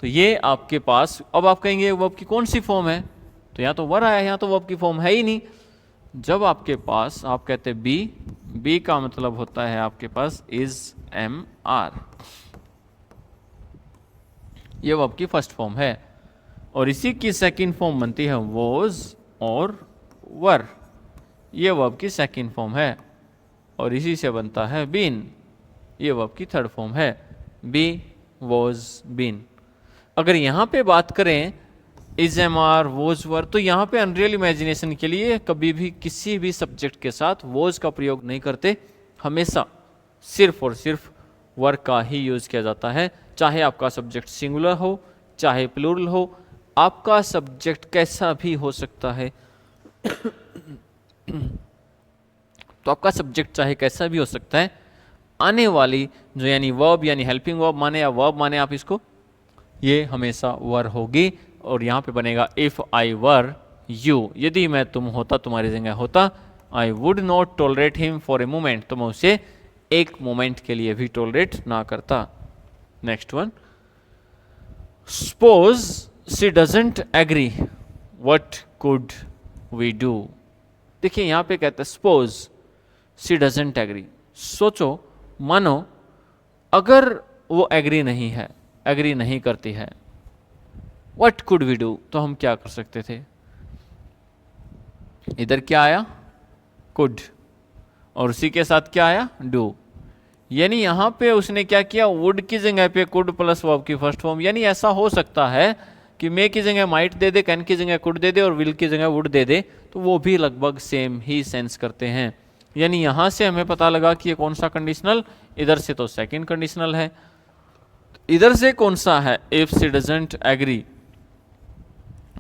तो ये आपके पास, अब आप कहेंगे वर्ब की कौन सी फॉर्म है, तो यहाँ तो वर आया, यहाँ तो वर्ब की फॉर्म है ही नहीं। जब आपके पास आप कहते हैं बी का मतलब होता है आपके पास इज एम आर, ये वर्ब की फर्स्ट फॉर्म है और इसी की सेकंड फॉर्म बनती है वॉज और वर, ये वर्ब की सेकंड फॉर्म है और इसी से बनता है बीन, ये वर्ब की थर्ड फॉर्म है, बी वॉज बीन। अगर यहाँ पे बात करें is am are was were, तो यहाँ पे अनरियल इमेजिनेशन के लिए कभी भी किसी भी सब्जेक्ट के साथ वॉज का प्रयोग नहीं करते, हमेशा सिर्फ और सिर्फ वर का ही यूज किया जाता है। चाहे आपका सब्जेक्ट सिंगुलर हो चाहे प्लूरल हो, आपका सब्जेक्ट कैसा भी हो सकता है तो आपका सब्जेक्ट चाहे कैसा भी हो सकता है, आने वाली जो यानी वर्ब यानी हेल्पिंग वर्ब माने या वर्ब माने आप इसको, ये हमेशा वर होगी। और यहाँ पे बनेगा इफ आई वर यू, यदि मैं तुम होता, तुम्हारी जगह होता, I would not tolerate him for a moment, तो मैं उसे एक मोमेंट के लिए भी टॉलरेट ना करता। Next one, suppose she doesn't agree, what could we do. देखिए यहां पे कहता है सपोज शी डजंट एग्री, सोचो मानो अगर वो एग्री नहीं है, एग्री नहीं करती है, व्हाट कुड वी डू, तो हम क्या कर सकते थे। इधर क्या आया, कुड, और उसी के साथ क्या आया, डू। यानी यहां पे उसने क्या किया, वुड की जगह पे कुड प्लस वर्ब की फर्स्ट फॉर्म। यानी ऐसा हो सकता है कि मे की जगह माइट दे दे, कैन की जगह कुड दे दे और विल की जगह वुड दे दे, तो वो भी लगभग सेम ही सेंस करते हैं। यानी यहां से हमें पता लगा कि ये कौन सा कंडीशनल, इधर से तो सेकंड कंडीशनल है, इधर से कौन सा है, if she doesn't agree,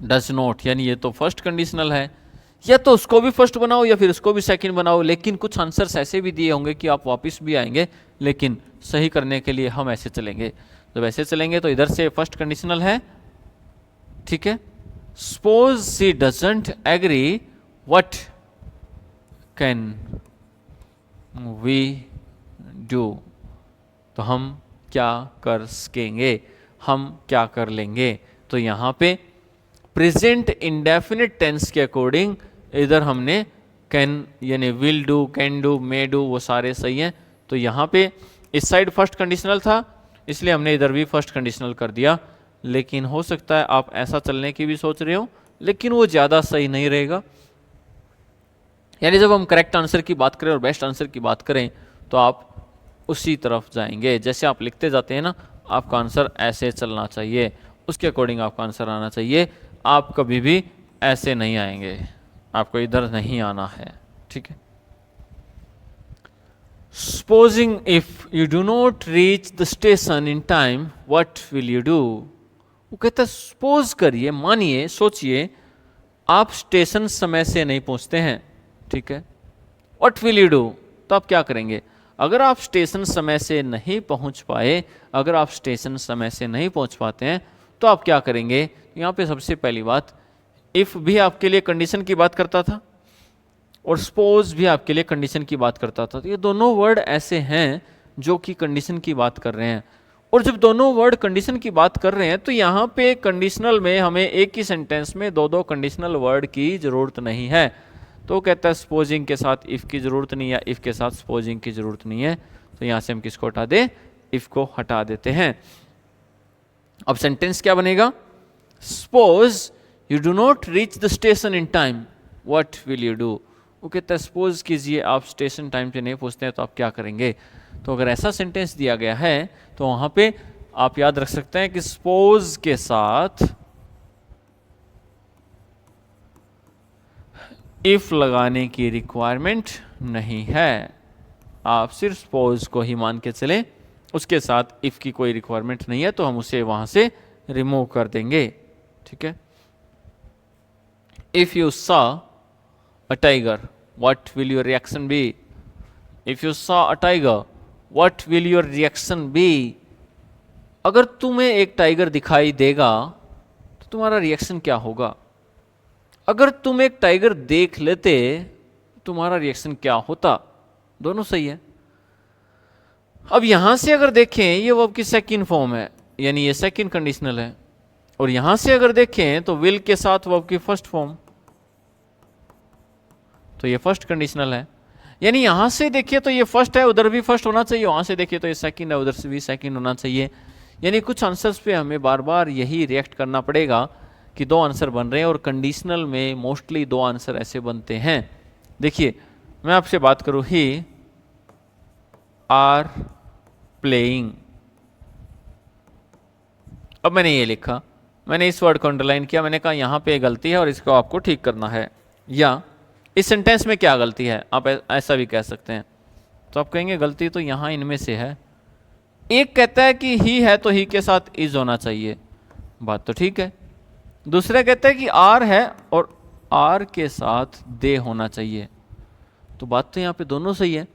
does not, यानी ये तो फर्स्ट कंडीशनल है। या तो उसको भी फर्स्ट बनाओ या फिर उसको भी सेकंड बनाओ, लेकिन कुछ आंसर्स ऐसे भी दिए होंगे कि आप वापस भी आएंगे, लेकिन सही करने के लिए हम ऐसे चलेंगे। जब ऐसे चलेंगे तो इधर से फर्स्ट कंडीशनल है, ठीक है। Suppose she doesn't agree, what can we do, तो हम क्या कर सकेंगे, हम क्या कर लेंगे। तो यहां पे प्रेजेंट इंडेफिनिट टेंस के अकॉर्डिंग इधर हमने कैन यानी will do, can do, may do, वो सारे सही हैं। तो यहाँ पे इस साइड फर्स्ट कंडीशनल था, इसलिए हमने इधर भी फर्स्ट कंडीशनल कर दिया। लेकिन हो सकता है आप ऐसा चलने की भी सोच रहे हो, लेकिन वो ज़्यादा सही नहीं रहेगा। यानी जब हम करेक्ट आंसर की बात करें और बेस्ट आंसर की बात करें तो आप उसी तरफ जाएंगे। जैसे आप लिखते जाते हैं ना, आपका आंसर ऐसे चलना चाहिए, उसके अकॉर्डिंग आपका आंसर आना चाहिए। आप कभी भी ऐसे नहीं आएंगे, आपको इधर नहीं आना है, ठीक है। Supposing if you do not reach the station in time, what will you do. वो कहता है सपोज करिए, मानिए, सोचिए आप स्टेशन समय से नहीं पहुंचते हैं, ठीक है। व्हाट विल यू डू, तो आप क्या करेंगे। अगर आप स्टेशन समय से नहीं पहुंच पाए, अगर आप स्टेशन समय से नहीं पहुंच पाते हैं तो आप क्या करेंगे। यहाँ पे सबसे पहली बात, इफ भी आपके लिए कंडीशन की बात करता था और सपोज भी आपके लिए कंडीशन की बात करता था। तो ये दोनों वर्ड ऐसे हैं जो कि कंडीशन की बात कर रहे हैं। और जब दोनों वर्ड कंडीशन की बात कर रहे हैं तो यहाँ पे कंडीशनल में हमें एक ही सेंटेंस में दो दो कंडीशनल वर्ड की जरूरत नहीं है। तो कहता है सपोजिंग के साथ इफ की जरूरत नहीं है, इफ के साथ सपोजिंग की जरूरत नहीं है। तो यहाँ से हम किसको हटा दें, इफ को हटा देते हैं। अब सेंटेंस क्या बनेगा, suppose you do not reach the station in time, what will you do. वो कहता है सपोज कीजिए आप स्टेशन टाइम पे नहीं पहुंचते हैं तो आप क्या करेंगे। तो अगर ऐसा सेंटेंस दिया गया है तो वहां पे आप याद रख सकते हैं कि सपोज के साथ इफ लगाने की रिक्वायरमेंट नहीं है। आप सिर्फ सपोज को ही मान के चले, उसके साथ इफ की कोई रिक्वायरमेंट नहीं है, तो हम उसे वहां से रिमूव कर देंगे, ठीक है। If you saw a tiger, what will your reaction be. If you saw a tiger, what will your reaction be. अगर तुम्हें एक टाइगर दिखाई देगा तो तुम्हारा रिएक्शन क्या होगा। अगर तुम एक टाइगर देख लेते तुम्हारा रिएक्शन क्या होता। दोनों सही है। अब यहां से अगर देखें ये वर्ब की सेकंड फॉर्म है, यानी ये सेकंड कंडीशनल है। और यहां से अगर देखें तो विल के साथ वर्ब की फर्स्ट फॉर्म, तो ये फर्स्ट कंडीशनल है। यानी यहां से देखिए तो ये फर्स्ट है, उधर भी फर्स्ट होना चाहिए। वहां से देखिए तो ये सेकंड है, उधर से भी सेकंड होना चाहिए। यानी कुछ आंसर्स पे हमें बार बार यही रिएक्ट करना पड़ेगा कि दो आंसर बन रहे हैं। और कंडीशनल में मोस्टली दो आंसर ऐसे बनते हैं। देखिए मैं आपसे बात करूं, ही आर प्लेइंग। अब मैंने ये लिखा, मैंने इस वर्ड को अंडरलाइन किया, मैंने कहा यहां पे गलती है और इसको आपको ठीक करना है। या इस सेंटेंस में क्या गलती है, आप ऐसा भी कह सकते हैं। तो आप कहेंगे गलती तो यहां इनमें से है। एक कहता है कि ही है तो ही के साथ इज होना चाहिए, बात तो ठीक है। दूसरा कहता है कि आर है और आर के साथ दे होना चाहिए, तो बात तो यहाँ पे दोनों सही है।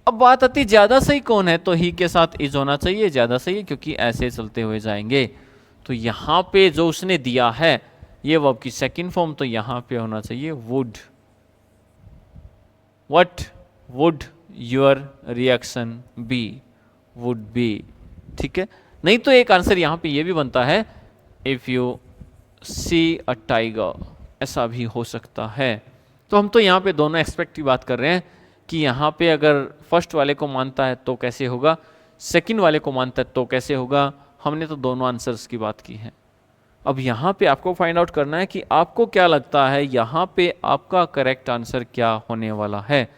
अब बात आती ज्यादा सही कौन है, तो ही के साथ इज होना चाहिए, ज्यादा सही है क्योंकि ऐसे चलते हुए जाएंगे। तो यहाँ पे जो उसने दिया है ये वर्ब की सेकंड फॉर्म, तो यहाँ पे होना चाहिए would. What would your reaction be, would be, ठीक है। नहीं तो एक आंसर यहां पे ये भी बनता है if you see a tiger, ऐसा भी हो सकता है। तो हम तो यहाँ पे दोनों एक्सपेक्ट की बात कर रहे हैं कि यहाँ पे अगर फर्स्ट वाले को मानता है तो कैसे होगा, सेकंड वाले को मानता है तो कैसे होगा। हमने तो दोनों आंसर्स की बात की है। अब यहाँ पे आपको फाइंड आउट करना है कि आपको क्या लगता है यहाँ पे आपका करेक्ट आंसर क्या होने वाला है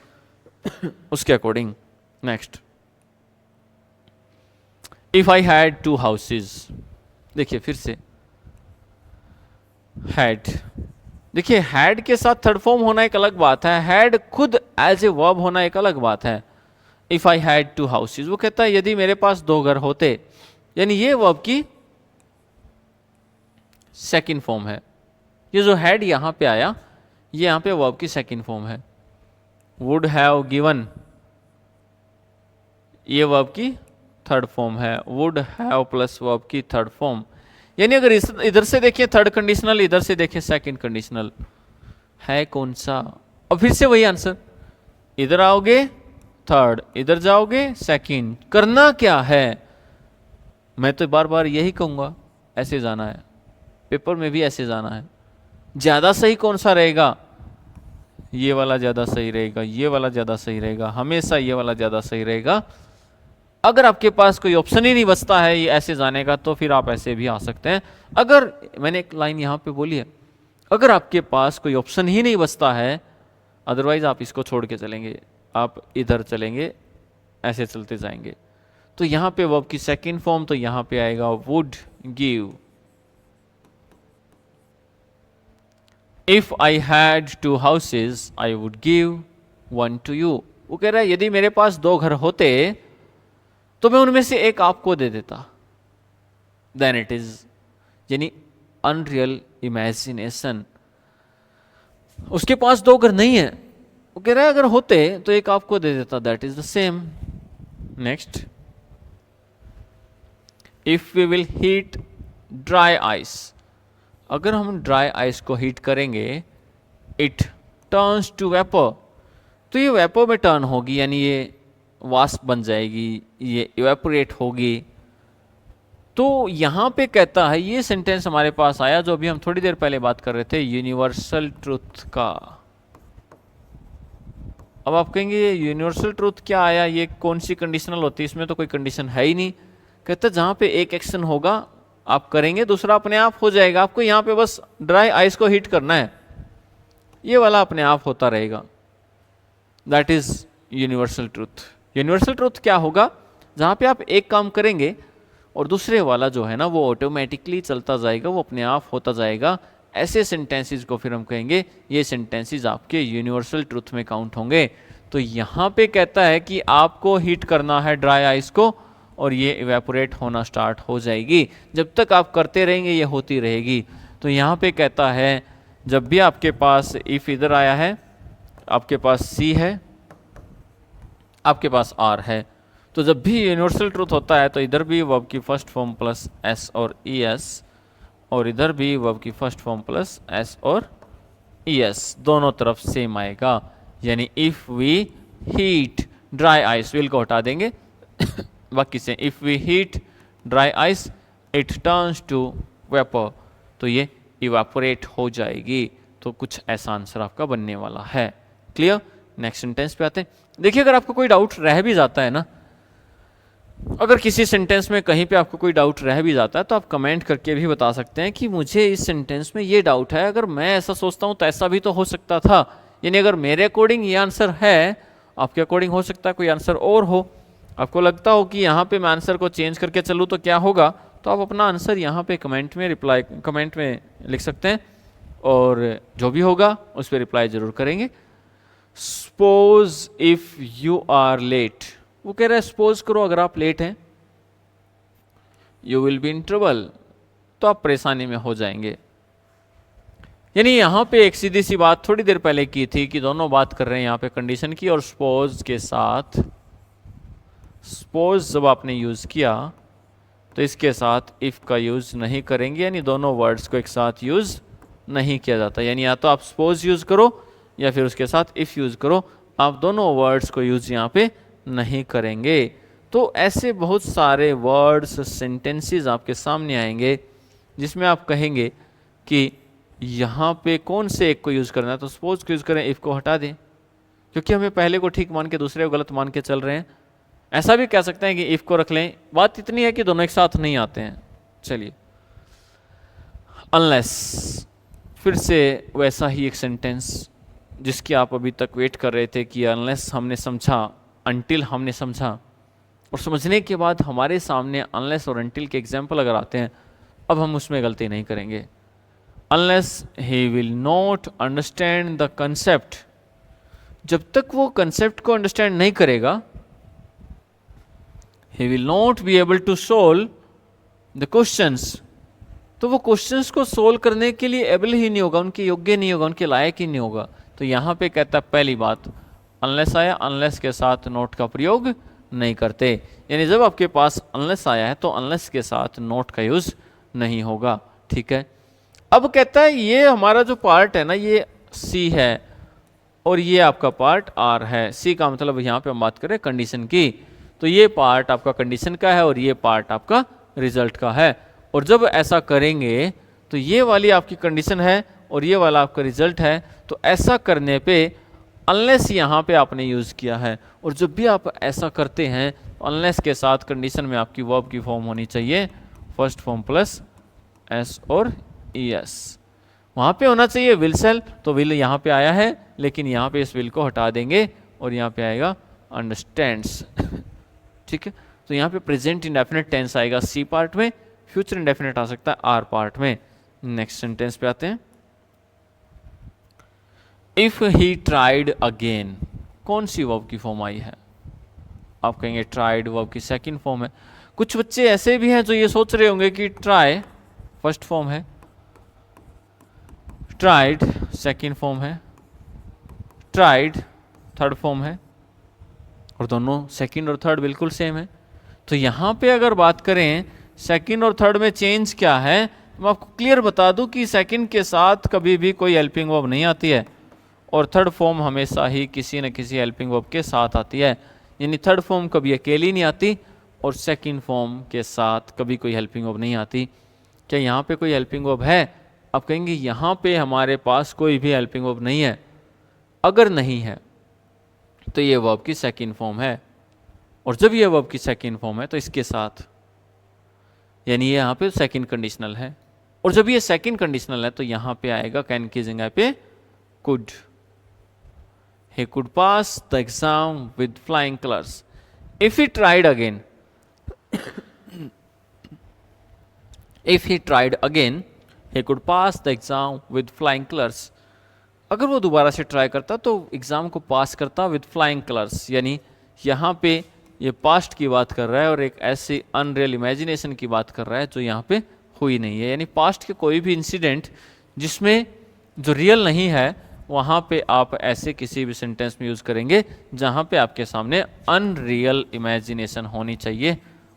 उसके according. Next, if I had 2 houses, देखिए फिर से हैड, देखिए हैड के साथ थर्ड फॉर्म होना एक अलग बात है, हैड खुद एज ए वर्ब होना एक अलग बात है। इफ आई हैड 2 हाउसेज, वो कहता है यदि मेरे पास 2 घर होते, यानी ये वर्ब की सेकंड फॉर्म है। ये जो हैड यहां पे आया, ये यहां पे वर्ब की सेकंड फॉर्म है। वुड हैव गिवन, ये वर्ब की थर्ड फॉर्म है। वुड हैव प्लस वर्ब की थर्ड फॉर्म, यानी अगर इधर से देखिए थर्ड कंडीशनल, इधर से देखिए सेकंड कंडीशनल, है कौन सा। और फिर से वही आंसर, इधर आओगे थर्ड, इधर जाओगे सेकंड, करना क्या है। मैं तो बार बार यही कहूंगा, ऐसे जाना है, पेपर में भी ऐसे जाना है। ज्यादा सही कौन सा रहेगा, ये वाला ज्यादा सही रहेगा, ये वाला ज्यादा सही रहेगा, हमेशा ये वाला ज्यादा सही रहेगा। अगर आपके पास कोई ऑप्शन ही नहीं बचता है ये ऐसे जाने का, तो फिर आप ऐसे भी आ सकते हैं। अगर मैंने एक लाइन यहां पे बोली है, अगर आपके पास कोई ऑप्शन ही नहीं बचता है, अदरवाइज आप इसको छोड़ के चलेंगे, आप इधर चलेंगे, ऐसे चलते जाएंगे। तो यहां पे वर्ब की सेकंड फॉर्म, तो यहां पे आएगा would give. If I had 2 houses I would give 1 to you. वो कह रहा है यदि मेरे पास 2 घर होते तो मैं उनमें से एक आपको दे देता। देन इट इज, यानी अनरियल इमेजिनेशन। उसके पास 2 घर नहीं है, वो कह रहा है अगर होते तो एक आपको दे देता, that is the same. Next, if we will heat dry ice, अगर हम ड्राई आइस को हीट करेंगे, इट टर्न्स टू वेपर, तो ये वेपर में टर्न होगी, यानी ये वास्प बन जाएगी, ये इवेपोरेट होगी। तो यहां पे कहता है, ये सेंटेंस हमारे पास आया जो अभी हम थोड़ी देर पहले बात कर रहे थे, यूनिवर्सल ट्रूथ का। अब आप कहेंगे यूनिवर्सल ट्रूथ क्या आया, ये कौन सी कंडीशनल होती है, इसमें तो कोई कंडीशन है ही नहीं। कहते हैं जहां पे एक एक्शन होगा आप करेंगे, दूसरा अपने आप हो जाएगा। आपको यहां पे बस ड्राई आइस को हीट करना है, ये वाला अपने आप होता रहेगा। That is universal truth. Universal truth क्या होगा, जहां पे आप एक काम करेंगे और दूसरे वाला जो है ना वो ऑटोमेटिकली चलता जाएगा, वो अपने आप होता जाएगा। ऐसे सेंटेंसेस को फिर हम कहेंगे ये सेंटेंसेस आपके यूनिवर्सल ट्रूथ में काउंट होंगे। तो यहाँ पे कहता है कि आपको हीट करना है ड्राई आइस को और ये इवेपोरेट होना स्टार्ट हो जाएगी। जब तक आप करते रहेंगे ये होती रहेगी। तो यहाँ पे कहता है जब भी आपके पास इफ इधर आया है, आपके पास सी है, आपके पास आर है, तो जब भी यूनिवर्सल ट्रूथ होता है तो इधर भी वर्ब की फर्स्ट फॉर्म प्लस एस और ई एस, और इधर भी वर्ब की फर्स्ट फॉर्म प्लस एस और ई एस, दोनों तरफ सेम आएगा। यानी if we heat dry ice, will को हटा देंगे बाकी से, if we heat dry ice it turns to vapour, तो ये इवेपोरेट हो जाएगी। तो कुछ ऐसा आंसर आपका बनने वाला है। क्लियर। नेक्स्ट सेंटेंस पे आते हैं। देखिए अगर आपको कोई डाउट रह भी जाता है ना, अगर किसी सेंटेंस में कहीं पे आपको कोई डाउट रह भी जाता है तो आप कमेंट करके भी बता सकते हैं कि मुझे इस सेंटेंस में ये डाउट है, अगर मैं ऐसा सोचता हूँ तो ऐसा भी तो हो सकता था। यानी अगर मेरे अकॉर्डिंग ये आंसर है, आपके अकॉर्डिंग हो सकता है कोई आंसर और हो। आपको लगता हो कि यहाँ पे मैं आंसर को चेंज करके चलूँ तो क्या होगा, तो आप अपना आंसर यहाँ पे कमेंट में लिख सकते हैं और जो भी होगा उस पर रिप्लाई जरूर करेंगे। Suppose if you are late, वो कह रहा है सपोज करो अगर आप लेट हैं, you will be in trouble, तो आप परेशानी में हो जाएंगे। यानी यहां पे एक सीधी सी बात थोड़ी देर पहले की थी कि दोनों बात कर रहे हैं यहां पे कंडीशन की और सपोज के साथ। सपोज जब आपने यूज किया तो इसके साथ इफ का यूज नहीं करेंगे, यानी दोनों वर्ड्स को एक साथ यूज नहीं किया जाता। यानी या तो आप सपोज यूज करो या फिर उसके साथ इफ यूज करो, आप दोनों वर्ड्स को यूज यहाँ पे नहीं करेंगे। तो ऐसे बहुत सारे वर्ड्स सेंटेंसेस आपके सामने आएंगे जिसमें आप कहेंगे कि यहाँ पे कौन से एक को यूज़ करना है। तो सपोज को यूज़ करें, इफ़ को हटा दें क्योंकि हमें पहले को ठीक मान के दूसरे को गलत मान के चल रहे हैं। ऐसा भी कह सकते हैं कि इफ़ को रख लें। बात इतनी है कि दोनों एक साथ नहीं आते हैं। चलिए, अनलेस, फिर से वैसा ही एक सेंटेंस जिसकी आप अभी तक वेट कर रहे थे कि अनलेस हमने समझा, अनटिल हमने समझा, और समझने के बाद हमारे सामने अनलेस और अनटिल के एग्जाम्पल अगर आते हैं, अब हम उसमें गलती नहीं करेंगे। Unless he will not understand the concept, जब तक वो कंसेप्ट को अंडरस्टैंड नहीं करेगा, he will not be able to solve the questions, तो वो क्वेश्चंस को सोल्व करने के लिए एबल ही नहीं होगा, उनके योग्य नहीं होगा, उनके लायक ही नहीं होगा। तो यहाँ पे कहता है पहली बात, अनलेस आया, अनलेस के साथ नोट का प्रयोग नहीं करते। यानी जब आपके पास अनलेस आया है तो अनलेस के साथ नोट का यूज नहीं होगा। ठीक है, अब कहता है ये हमारा जो पार्ट है ना, ये सी है और ये आपका पार्ट आर है। सी का मतलब यहाँ पे हम बात करें कंडीशन की, तो ये पार्ट आपका कंडीशन का है और ये पार्ट आपका रिजल्ट का है। और जब ऐसा करेंगे तो ये वाली आपकी कंडीशन है और ये वाला आपका रिजल्ट है। तो ऐसा करने पे अनलेस यहाँ पे आपने यूज़ किया है, और जब भी आप ऐसा करते हैं तो अनलेस के साथ कंडीशन में आपकी वर्ब की फॉर्म होनी चाहिए फर्स्ट फॉर्म प्लस एस और ई एस। वहाँ पे होना चाहिए विल सेल, तो विल यहाँ पे आया है, लेकिन यहाँ पे इस विल को हटा देंगे और यहाँ पे आएगा अंडरस्टैंड्स। ठीक है, तो यहाँ पे प्रेजेंट इंडेफिनिट टेंस आएगा सी पार्ट में, फ्यूचर इंडेफिनिट आ सकता है आर पार्ट में। नेक्स्ट सेंटेंस पे आते हैं, इफ ही ट्राइड अगेन, कौन सी वर्ब की फॉर्म आई है? आप कहेंगे ट्राइड वर्ब की सेकंड फॉर्म है। कुछ बच्चे ऐसे भी हैं जो ये सोच रहे होंगे कि ट्राई फर्स्ट फॉर्म है, ट्राइड सेकंड फॉर्म है, ट्राइड थर्ड फॉर्म है, और दोनों सेकंड और थर्ड बिल्कुल सेम है। तो यहाँ पे अगर बात करें सेकंड और थर्ड में चेंज क्या है, मैं आपको क्लियर बता दूं कि सेकंड के साथ कभी भी कोई हेल्पिंग वर्ब नहीं आती है और थर्ड फॉर्म हमेशा ही किसी न किसी हेल्पिंग वर्ब के साथ आती है। यानी थर्ड फॉर्म कभी अकेली नहीं आती और सेकंड फॉर्म के साथ कभी कोई हेल्पिंग वर्ब नहीं आती। क्या यहाँ पे कोई हेल्पिंग वर्ब है? आप कहेंगे यहाँ पे हमारे पास कोई भी हेल्पिंग वर्ब नहीं है। अगर नहीं है तो ये वर्ब की सेकंड फॉर्म है, और जब ये वर्ब की सेकंड फॉर्म है तो इसके साथ, यानी ये यहाँ पे सेकंड कंडीशनल है, और जब ये सेकंड कंडीशनल है तो यहाँ पे आएगा कैन की जगह पे could. He could pass the exam with flying colors. If he tried again, if he tried again, he could pass the exam with flying colors. अगर वो दोबारा से ट्राई करता तो एग्जाम को पास करता विद फ्लाइंग कलर्स। यानी यहाँ पे ये पास्ट की बात कर रहा है और एक ऐसी अनरियल इमेजिनेशन की बात कर रहा है जो यहाँ पे हुई नहीं है। यानी पास्ट के कोई भी इंसिडेंट जिसमें जो रियल नहीं है, वहाँ पे आप ऐसे किसी भी सेंटेंस में यूज़ करेंगे जहाँ पे आपके सामने अनरियल इमेजिनेशन होनी चाहिए,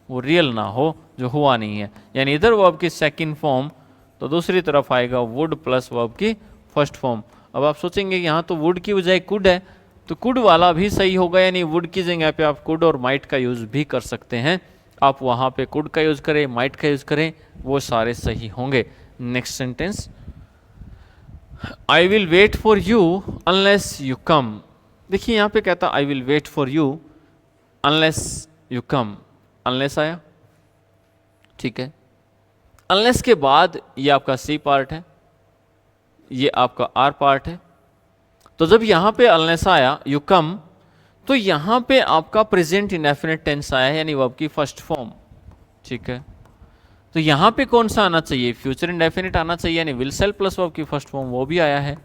वो रियल ना हो, जो हुआ नहीं है। यानी इधर वर्ब की सेकंड फॉर्म तो दूसरी तरफ आएगा वुड प्लस वर्ब की फर्स्ट फॉर्म। अब आप सोचेंगे यहाँ तो वुड की बजाय कुड है, तो कुड वाला भी सही होगा, यानी वुड की जगह पे आप कुड और माइट का यूज़ भी कर सकते हैं। आप वहाँ पे कुड का यूज़ करें, माइट का यूज़ करें, वो सारे सही होंगे। Next sentence, I will wait for you unless you come. देखिए यहाँ पे कहता I will wait for you unless you come. Unless आया, ठीक है। अनलेस के बाद ये आपका सी पार्ट है, ये आपका आर पार्ट है। तो जब यहाँ पे अनलेस आया यू कम, तो यहाँ पे आपका प्रेजेंट इंडेफिनिट टेंस आया है, यानी वर्ब की फर्स्ट फॉर्म, ठीक है। तो यहाँ पे कौन सा आना चाहिए? फ्यूचर इंडेफिनिट आना चाहिए, यानी विल सेल प्लस वर्ब की फर्स्ट फॉर्म, वो भी आया है।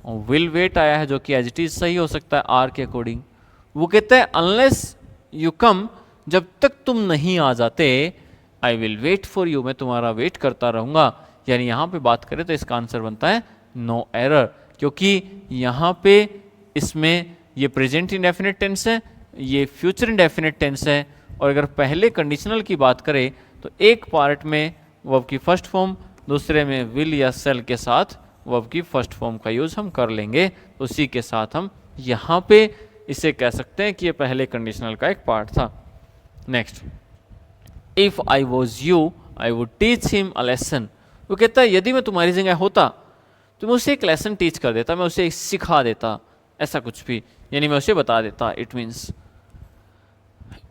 और विल वेट आया है जो कि एज इट इज सही हो सकता है आर के अकॉर्डिंग। वो कहता है अनलेस यू कम, जब तक तुम नहीं आ जाते, I will wait for you, मैं तुम्हारा वेट करता रहूंगा। यानी यहाँ पे बात करें तो इसका आंसर बनता है नो एरर, क्योंकि यहाँ पे इसमें ये प्रेजेंट इंडेफिनिट टेंस है, ये फ्यूचर इंडेफिनिट टेंस है। और अगर पहले कंडीशनल की बात करें तो एक पार्ट में वर्ब की फर्स्ट फॉर्म, दूसरे में विल या सेल के साथ वर्ब की फर्स्ट फॉर्म का यूज़ हम कर लेंगे। उसी के साथ हम यहाँ पे इसे कह सकते हैं कि ये पहले कंडीशनल का एक पार्ट था। Next, if I was you I would teach him a lesson. वो कहता है यदि मैं तुम्हारी जगह होता तो मैं उसे एक लेसन टीच कर देता, मैं उसे सिखा देता, ऐसा कुछ भी, यानी मैं उसे बता देता। It means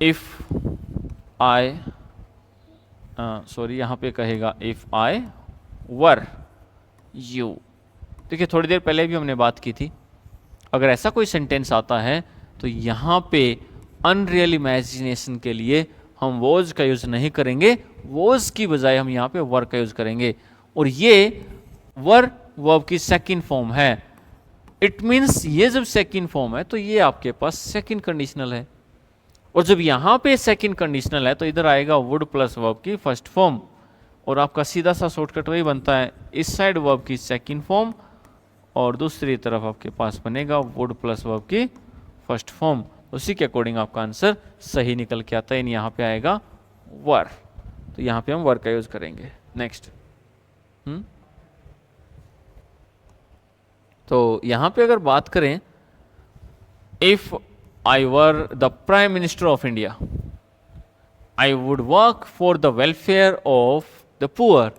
if I, sorry यहाँ पे कहेगा इफ आई वर यू। देखिए थोड़ी देर पहले भी हमने बात की थी, अगर ऐसा कोई सेंटेंस आता है तो यहाँ पे अनरियल इमेजिनेशन के लिए हम वॉज का यूज़ नहीं करेंगे, वॉज की बजाय हम यहाँ पे वर का यूज़ करेंगे। और ये वर वर्ब की सेकंड फॉर्म है। इट मीन्स ये जब सेकंड फॉर्म है तो ये आपके पास सेकंड कंडीशनल है, और जब यहाँ पे सेकंड कंडीशनल है तो इधर आएगा वुड प्लस वर्ब की फर्स्ट फॉर्म, और आपका सीधा सा शॉर्टकट वही बनता है, इस साइड वर्ब की सेकंड फॉर्म और दूसरी तरफ आपके पास बनेगा वुड प्लस वर्ब की फर्स्ट फॉर्म। उसी के अकॉर्डिंग आपका आंसर सही निकल के आता है, यानी यहाँ पे आएगा वर, तो यहाँ पे हम वर का यूज करेंगे। नेक्स्ट, तो यहाँ पे अगर बात करें, if I were the prime minister of India I would work for the welfare of the poor.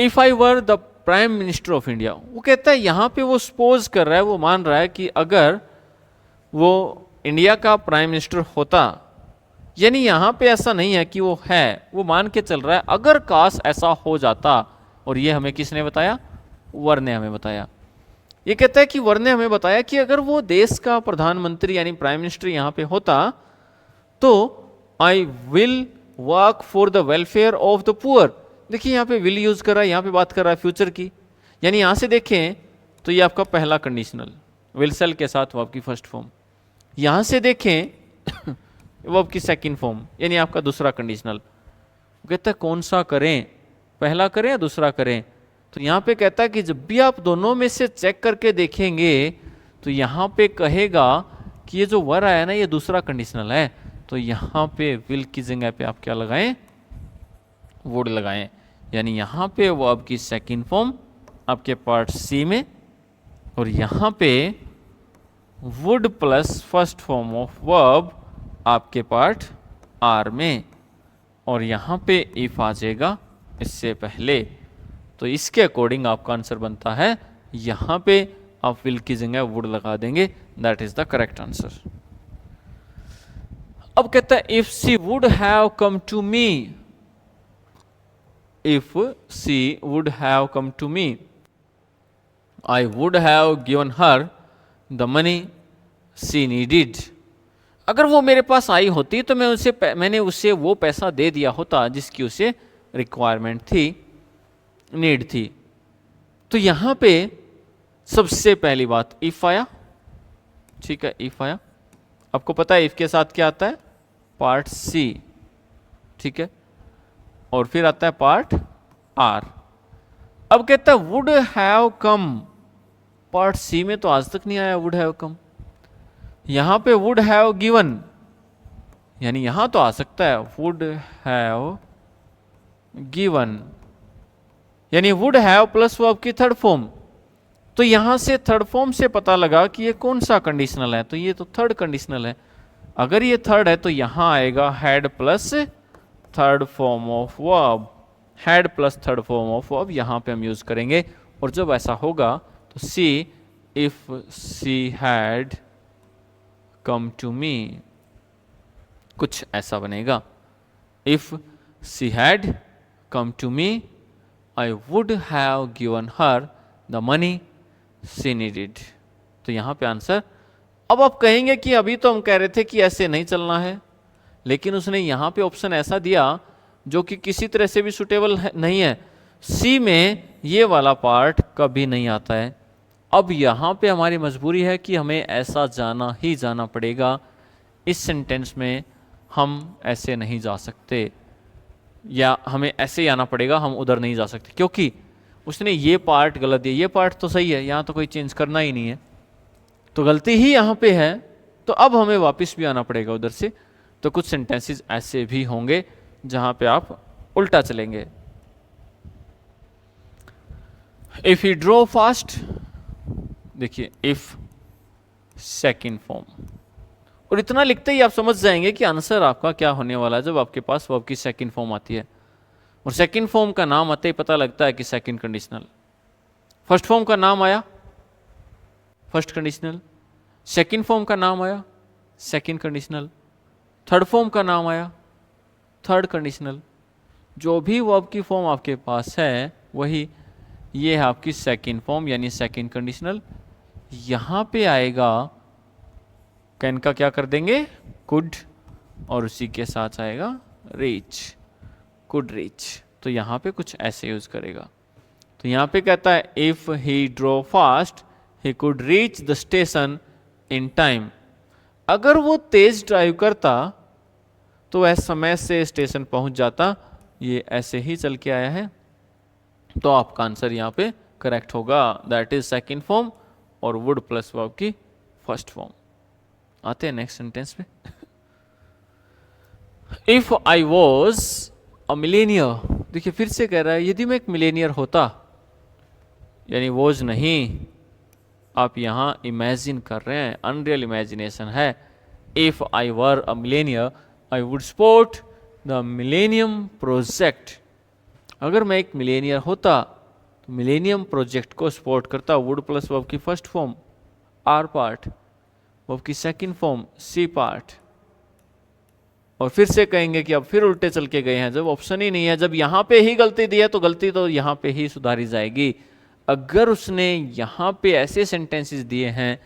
If I were the prime minister of India, वो कहता है यहाँ पे वो सपोज कर रहा है, वो मान रहा है कि अगर वो इंडिया का प्राइम मिनिस्टर होता, यानी यहाँ पे ऐसा नहीं है कि वो है, वो मान के चल रहा है अगर काश ऐसा हो जाता। और ये हमें किसने बताया? वर ने हमें बताया। ये कहता है कि वर ने हमें बताया कि अगर वो देश का प्रधानमंत्री यानी प्राइम मिनिस्टर यहाँ पे होता तो I will work for the welfare of the poor. देखिए यहाँ पे विल यूज कर रहा है, यहाँ पे बात कर रहा है फ्यूचर की, यानी यहाँ से देखें तो ये आपका पहला कंडीशनल विल सेल के साथ वर्ब की फर्स्ट फॉर्म, यहाँ से देखें वर्ब की सेकंड फॉर्म, यानी आपका दूसरा कंडीशनल। कहता है कौन सा करें, पहला करें या दूसरा करें? तो यहाँ पे कहता है कि जब भी आप दोनों में से चेक करके देखेंगे तो यहाँ पे कहेगा कि ये जो वर आया ना ये दूसरा कंडीशनल है, तो यहाँ पे विल की जगह पे आप क्या लगाएं? वुड लगाएं, यानी यहाँ पे वर्ब की सेकंड फॉर्म आपके पार्ट सी में, और यहाँ पे would plus first form of verb आपके पार्ट आर में, और यहाँ पे इफ आ जाएगा इससे पहले। तो इसके अकॉर्डिंग आपका आंसर बनता है, यहाँ पे आप विल की जगह वुड लगा देंगे, that is the correct answer. अब कहता है if she would have come to me, if she would have come to me I would have given her the money she needed. अगर वो मेरे पास आई होती तो मैंने उसे वो पैसा दे दिया होता जिसकी उसे रिक्वायरमेंट थी, नीड थी। तो यहां पे सबसे पहली बात इफ आया, ठीक है, इफ आया। आपको पता है इफ के साथ क्या आता है? पार्ट सी, ठीक है, और फिर आता है पार्ट आर। अब कहता है would have come, part C में तो आज तक नहीं आया वुड हैव कम, यहां पे वुड हैव गिवन, यानी यहां तो आ सकता है वुड हैव गिवन, यानी वुड हैव प्लस वर्ब की थर्ड फॉर्म। तो यहां से थर्ड फॉर्म से पता लगा कि ये कौन सा कंडीशनल है, तो ये तो थर्ड कंडीशनल है। अगर ये थर्ड है तो यहां आएगा had plus third form of verb, had plus third form of verb यहां पे हम यूज करेंगे। और जब ऐसा होगा तो she if she had come to me, कुछ ऐसा बनेगा, if she had come to me I would have given her the money she needed। तो यहाँ पे आंसर, अब आप कहेंगे कि अभी तो हम कह रहे थे कि ऐसे नहीं चलना है, लेकिन उसने यहाँ पे ऑप्शन ऐसा दिया जो कि किसी तरह से भी सुटेबल नहीं है। सी में ये वाला पार्ट कभी नहीं आता है। अब यहाँ पे हमारी मजबूरी है कि हमें ऐसा जाना ही जाना पड़ेगा, इस सेंटेंस में हम ऐसे नहीं जा सकते, या हमें ऐसे ही आना पड़ेगा, हम उधर नहीं जा सकते, क्योंकि उसने ये पार्ट गलत दिया, ये पार्ट तो सही है, यहाँ तो कोई चेंज करना ही नहीं है, तो गलती ही यहाँ पे है। तो अब हमें वापस भी आना पड़ेगा उधर से। तो कुछ सेंटेंसेस ऐसे भी होंगे जहाँ पे आप उल्टा चलेंगे। इफ ही ड्रो फास्ट, देखिए इफ सेकंड फॉर्म। और इतना लिखते ही आप समझ जाएंगे कि आंसर आपका क्या होने वाला है जब आपके पास वर्ब की सेकंड फॉर्म आती है। और सेकंड फॉर्म का नाम आते ही पता लगता है कि सेकंड कंडीशनल। फर्स्ट फॉर्म का नाम आया फर्स्ट कंडीशनल, सेकंड फॉर्म का नाम आया सेकंड कंडीशनल, थर्ड फॉर्म का नाम आया थर्ड कंडीशनल। जो भी वर्ब की फॉर्म आपके पास है वही ये है आपकी सेकंड फॉर्म यानी सेकंड कंडीशनल। यहां पे आएगा कैन का क्या कर देंगे कुड, और उसी के साथ आएगा रीच, कुड रीच। तो यहां पे कुछ ऐसे यूज करेगा। तो यहां पे कहता है if he drove fast he could reach the station in time. अगर वो तेज ड्राइव करता तो वह समय से स्टेशन पहुंच जाता। ये ऐसे ही चल के आया है, तो आपका आंसर यहाँ पे करेक्ट होगा, दैट इज सेकंड फॉर्म और वुड प्लस वर्ब की फर्स्ट फॉर्म। आते हैं नेक्स्ट सेंटेंस पे। If I was a millionaire, देखिए फिर से कह रहा है यदि मैं एक मिलेनियर होता, यानी वॉज नहीं, आप यहां इमेजिन कर रहे हैं, अनरियल इमेजिनेशन है। If I were a millionaire I would support the millennium project. अगर मैं एक मिलेनियर होता तो मिलेनियम प्रोजेक्ट को सपोर्ट करता। वुड प्लस वर्ब की first form R part, verb की सेकंड फॉर्म सी पार्ट। और फिर से कहेंगे कि अब फिर उल्टे चल के गए हैं, जब ऑप्शन ही नहीं है, जब यहां पे ही गलती दी है तो गलती तो यहां पे ही सुधारी जाएगी। अगर उसने यहां पे ऐसे सेंटेंसेस दिए हैं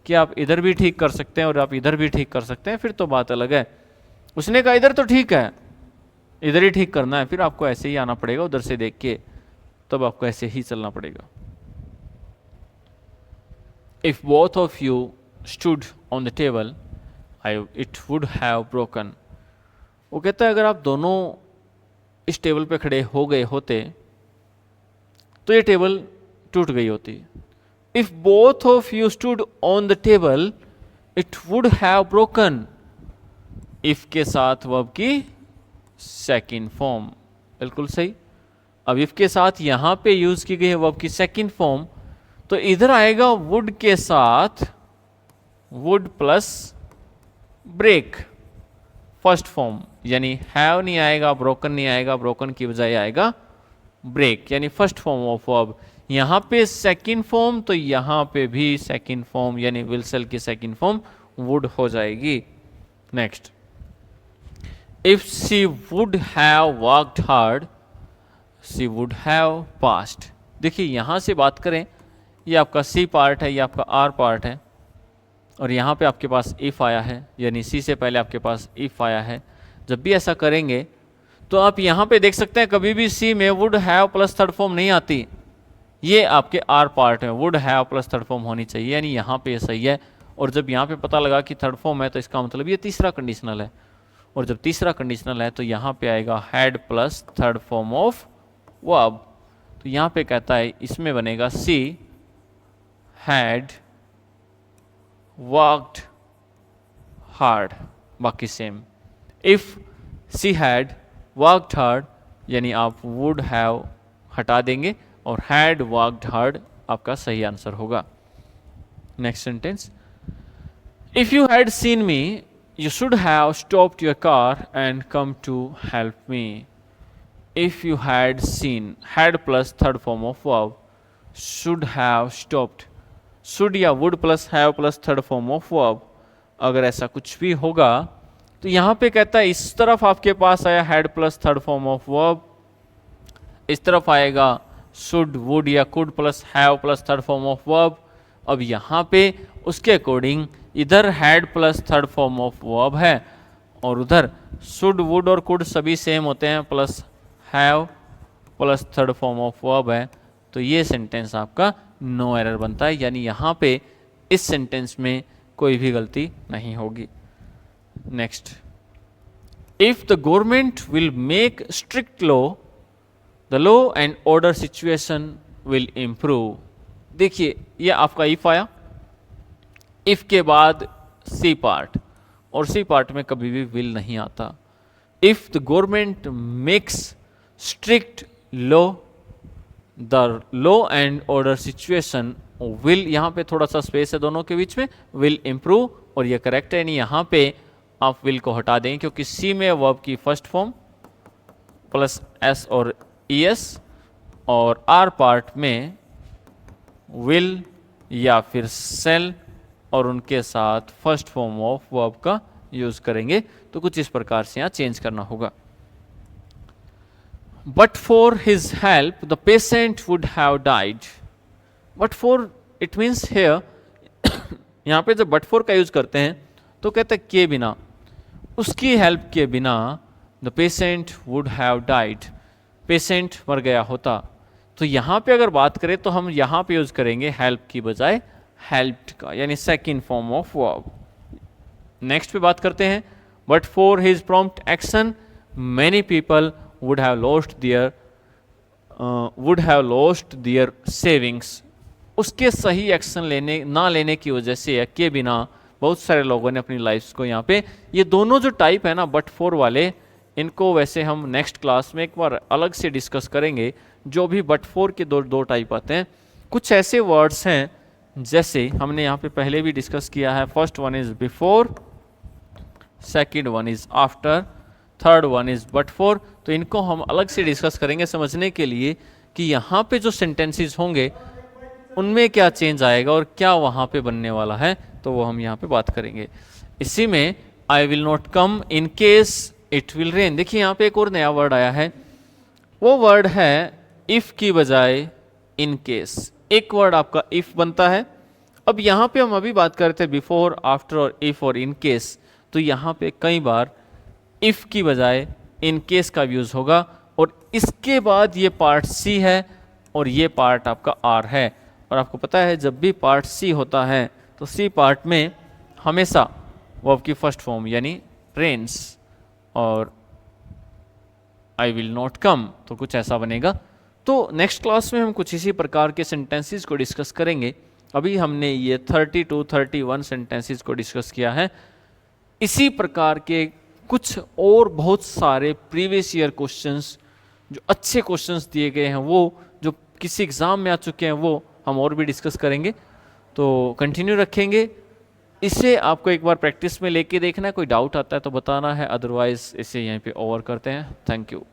कि आप इधर भी ठीक कर सकते हैं और आप इधर भी ठीक कर सकते हैं, फिर तो बात अलग है। उसने कहा इधर तो ठीक है, इधर ही ठीक करना है, फिर आपको ऐसे ही आना पड़ेगा उधर से देख के, तब आपको ऐसे ही चलना पड़ेगा। If both of you stood on the table it would have broken. वो कहता है अगर आप दोनों इस टेबल पे खड़े हो गए होते तो ये टेबल टूट गई होती। If both of you stood on the table it would have broken. If के साथ वर्ब की सेकंड फॉर्म, बिल्कुल सही। अब इफ के साथ यहां पे यूज की गई है वर्ब की सेकंड फॉर्म, तो इधर आएगा वुड के साथ would plus break first form, यानी हैव नहीं आएगा, ब्रोकन नहीं आएगा, ब्रोकन की बजाय आएगा ब्रेक, यानी फर्स्ट फॉर्म ऑफ वर्ब। यहां पे सेकंड फॉर्म तो यहां पे भी सेकंड फॉर्म, यानी विल्सल की सेकंड फॉर्म वुड हो जाएगी। Next, if she would have worked hard she would have passed. देखिए यहां से बात करें, ये आपका सी पार्ट है, ये आपका आर पार्ट है, और यहाँ पे आपके पास इफ आया है, यानी सी से पहले आपके पास इफ आया है। जब भी ऐसा करेंगे तो आप यहाँ पे देख सकते हैं कभी भी सी में would have plus third form नहीं आती, ये आपके आर पार्ट है, would have plus third form होनी चाहिए, यानी यहाँ पे ये सही है। और जब यहाँ पे पता लगा कि थर्ड फॉर्म है तो इसका मतलब ये तीसरा कंडीशनल है, और जब तीसरा कंडीशनल है तो यहाँ पे आएगा had plus third form of verb. तो यहाँ पे कहता है इसमें बनेगा सी हैड वर्कड हार्ड, बाकी same. If she had worked hard, यानी आप वुड हैव हटा देंगे और हैड वर्कड हार्ड आपका सही आंसर होगा। Next sentence, if you had seen me you should have stopped your car and come to help me. If you had seen, had plus third form of verb, should have stopped, should या would plus have plus third form of verb. अगर ऐसा कुछ भी होगा तो यहां पे कहता है इस तरफ आपके पास आया had plus third form of verb, इस तरफ आएगा शुड वुड या could plus have plus third form of verb. अब यहां पे उसके अकॉर्डिंग इधर had plus third form of verb है और उधर शुड वुड और कुड सभी सेम होते हैं, plus have plus third form of verb है। तो ये सेंटेंस आपका नो एरर बनता है, यानी यहां पे इस सेंटेंस में कोई भी गलती नहीं होगी। Next, if the government will make strict law the law and order situation will improve. देखिए ये आपका इफ आया, इफ के बाद सी पार्ट, और सी पार्ट में कभी भी विल नहीं आता। If the government makes strict law the low and order situation will, यहाँ पे थोड़ा सा स्पेस है दोनों के बीच में, विल इम्प्रूव, और ये करेक्ट है, यानी यहाँ पे आप विल को हटा देंगे क्योंकि सी में वर्ब की फर्स्ट फॉर्म प्लस एस और ई एस, और आर पार्ट में विल या फिर सेल और उनके साथ फर्स्ट फॉर्म ऑफ वर्ब का यूज करेंगे। तो कुछ इस प्रकार से यहाँ चेंज करना होगा। But for his help the patient would have died. But for it means here, यहाँ पे जब बट फॉर का यूज करते हैं तो कहते हैं के बिना, उसकी हेल्प के बिना the patient would have died, patient मर गया होता। तो यहाँ पे अगर बात करें तो हम यहाँ पे यूज करेंगे हेल्प की बजाय हेल्प्ड का, यानी second form of verb. Next पे बात करते हैं, but for his prompt action many people would have lost their savings. उसके सही एक्शन लेने की वजह से या के बिना बहुत सारे लोगों ने अपनी लाइफ्स को, यहाँ पे ये दोनों जो टाइप है ना बट फॉर वाले, इनको वैसे हम नेक्स्ट क्लास में एक बार अलग से डिस्कस करेंगे। जो भी बट फॉर के दो टाइप आते हैं, कुछ ऐसे वर्ड्स हैं जैसे हमने यहाँ पे पहले भी डिस्कस किया है, first one is before, second one is after, third one is but for. तो इनको हम अलग से डिस्कस करेंगे समझने के लिए कि यहाँ पे जो सेंटेंसेस होंगे उनमें क्या चेंज आएगा और क्या वहाँ पे बनने वाला है, तो वो हम यहाँ पे बात करेंगे। इसी में I will not come in case it will rain, देखिए यहाँ पे एक और नया वर्ड आया है, वो वर्ड है इफ की बजाय इन केस। एक वर्ड आपका इफ बनता है। अब यहाँ पे हम अभी बात कर रहे थे बिफोर, आफ्टर और इफ और इन केस, तो यहाँ पे कई बार इफ की बजाय इन केस का यूज होगा, और इसके बाद ये पार्ट सी है और ये पार्ट आपका आर है। और आपको पता है जब भी पार्ट सी होता है तो सी पार्ट में हमेशा वर्ब की फर्स्ट फॉर्म यानी रेन्स, और आई विल नॉट कम तो कुछ ऐसा बनेगा। तो नेक्स्ट क्लास में हम कुछ इसी प्रकार के सेंटेंसेस को डिस्कस करेंगे। अभी हमने ये 32, 31 सेंटेंसेस को डिस्कस किया है। इसी प्रकार के कुछ और बहुत सारे प्रीवियस ईयर क्वेश्चंस, जो अच्छे क्वेश्चंस दिए गए हैं, वो जो किसी एग्ज़ाम में आ चुके हैं, वो हम और भी डिस्कस करेंगे। तो कंटिन्यू रखेंगे। इसे आपको एक बार प्रैक्टिस में लेके देखना है, कोई डाउट आता है तो बताना है, अदरवाइज इसे यहीं पे ओवर करते हैं। Thank you.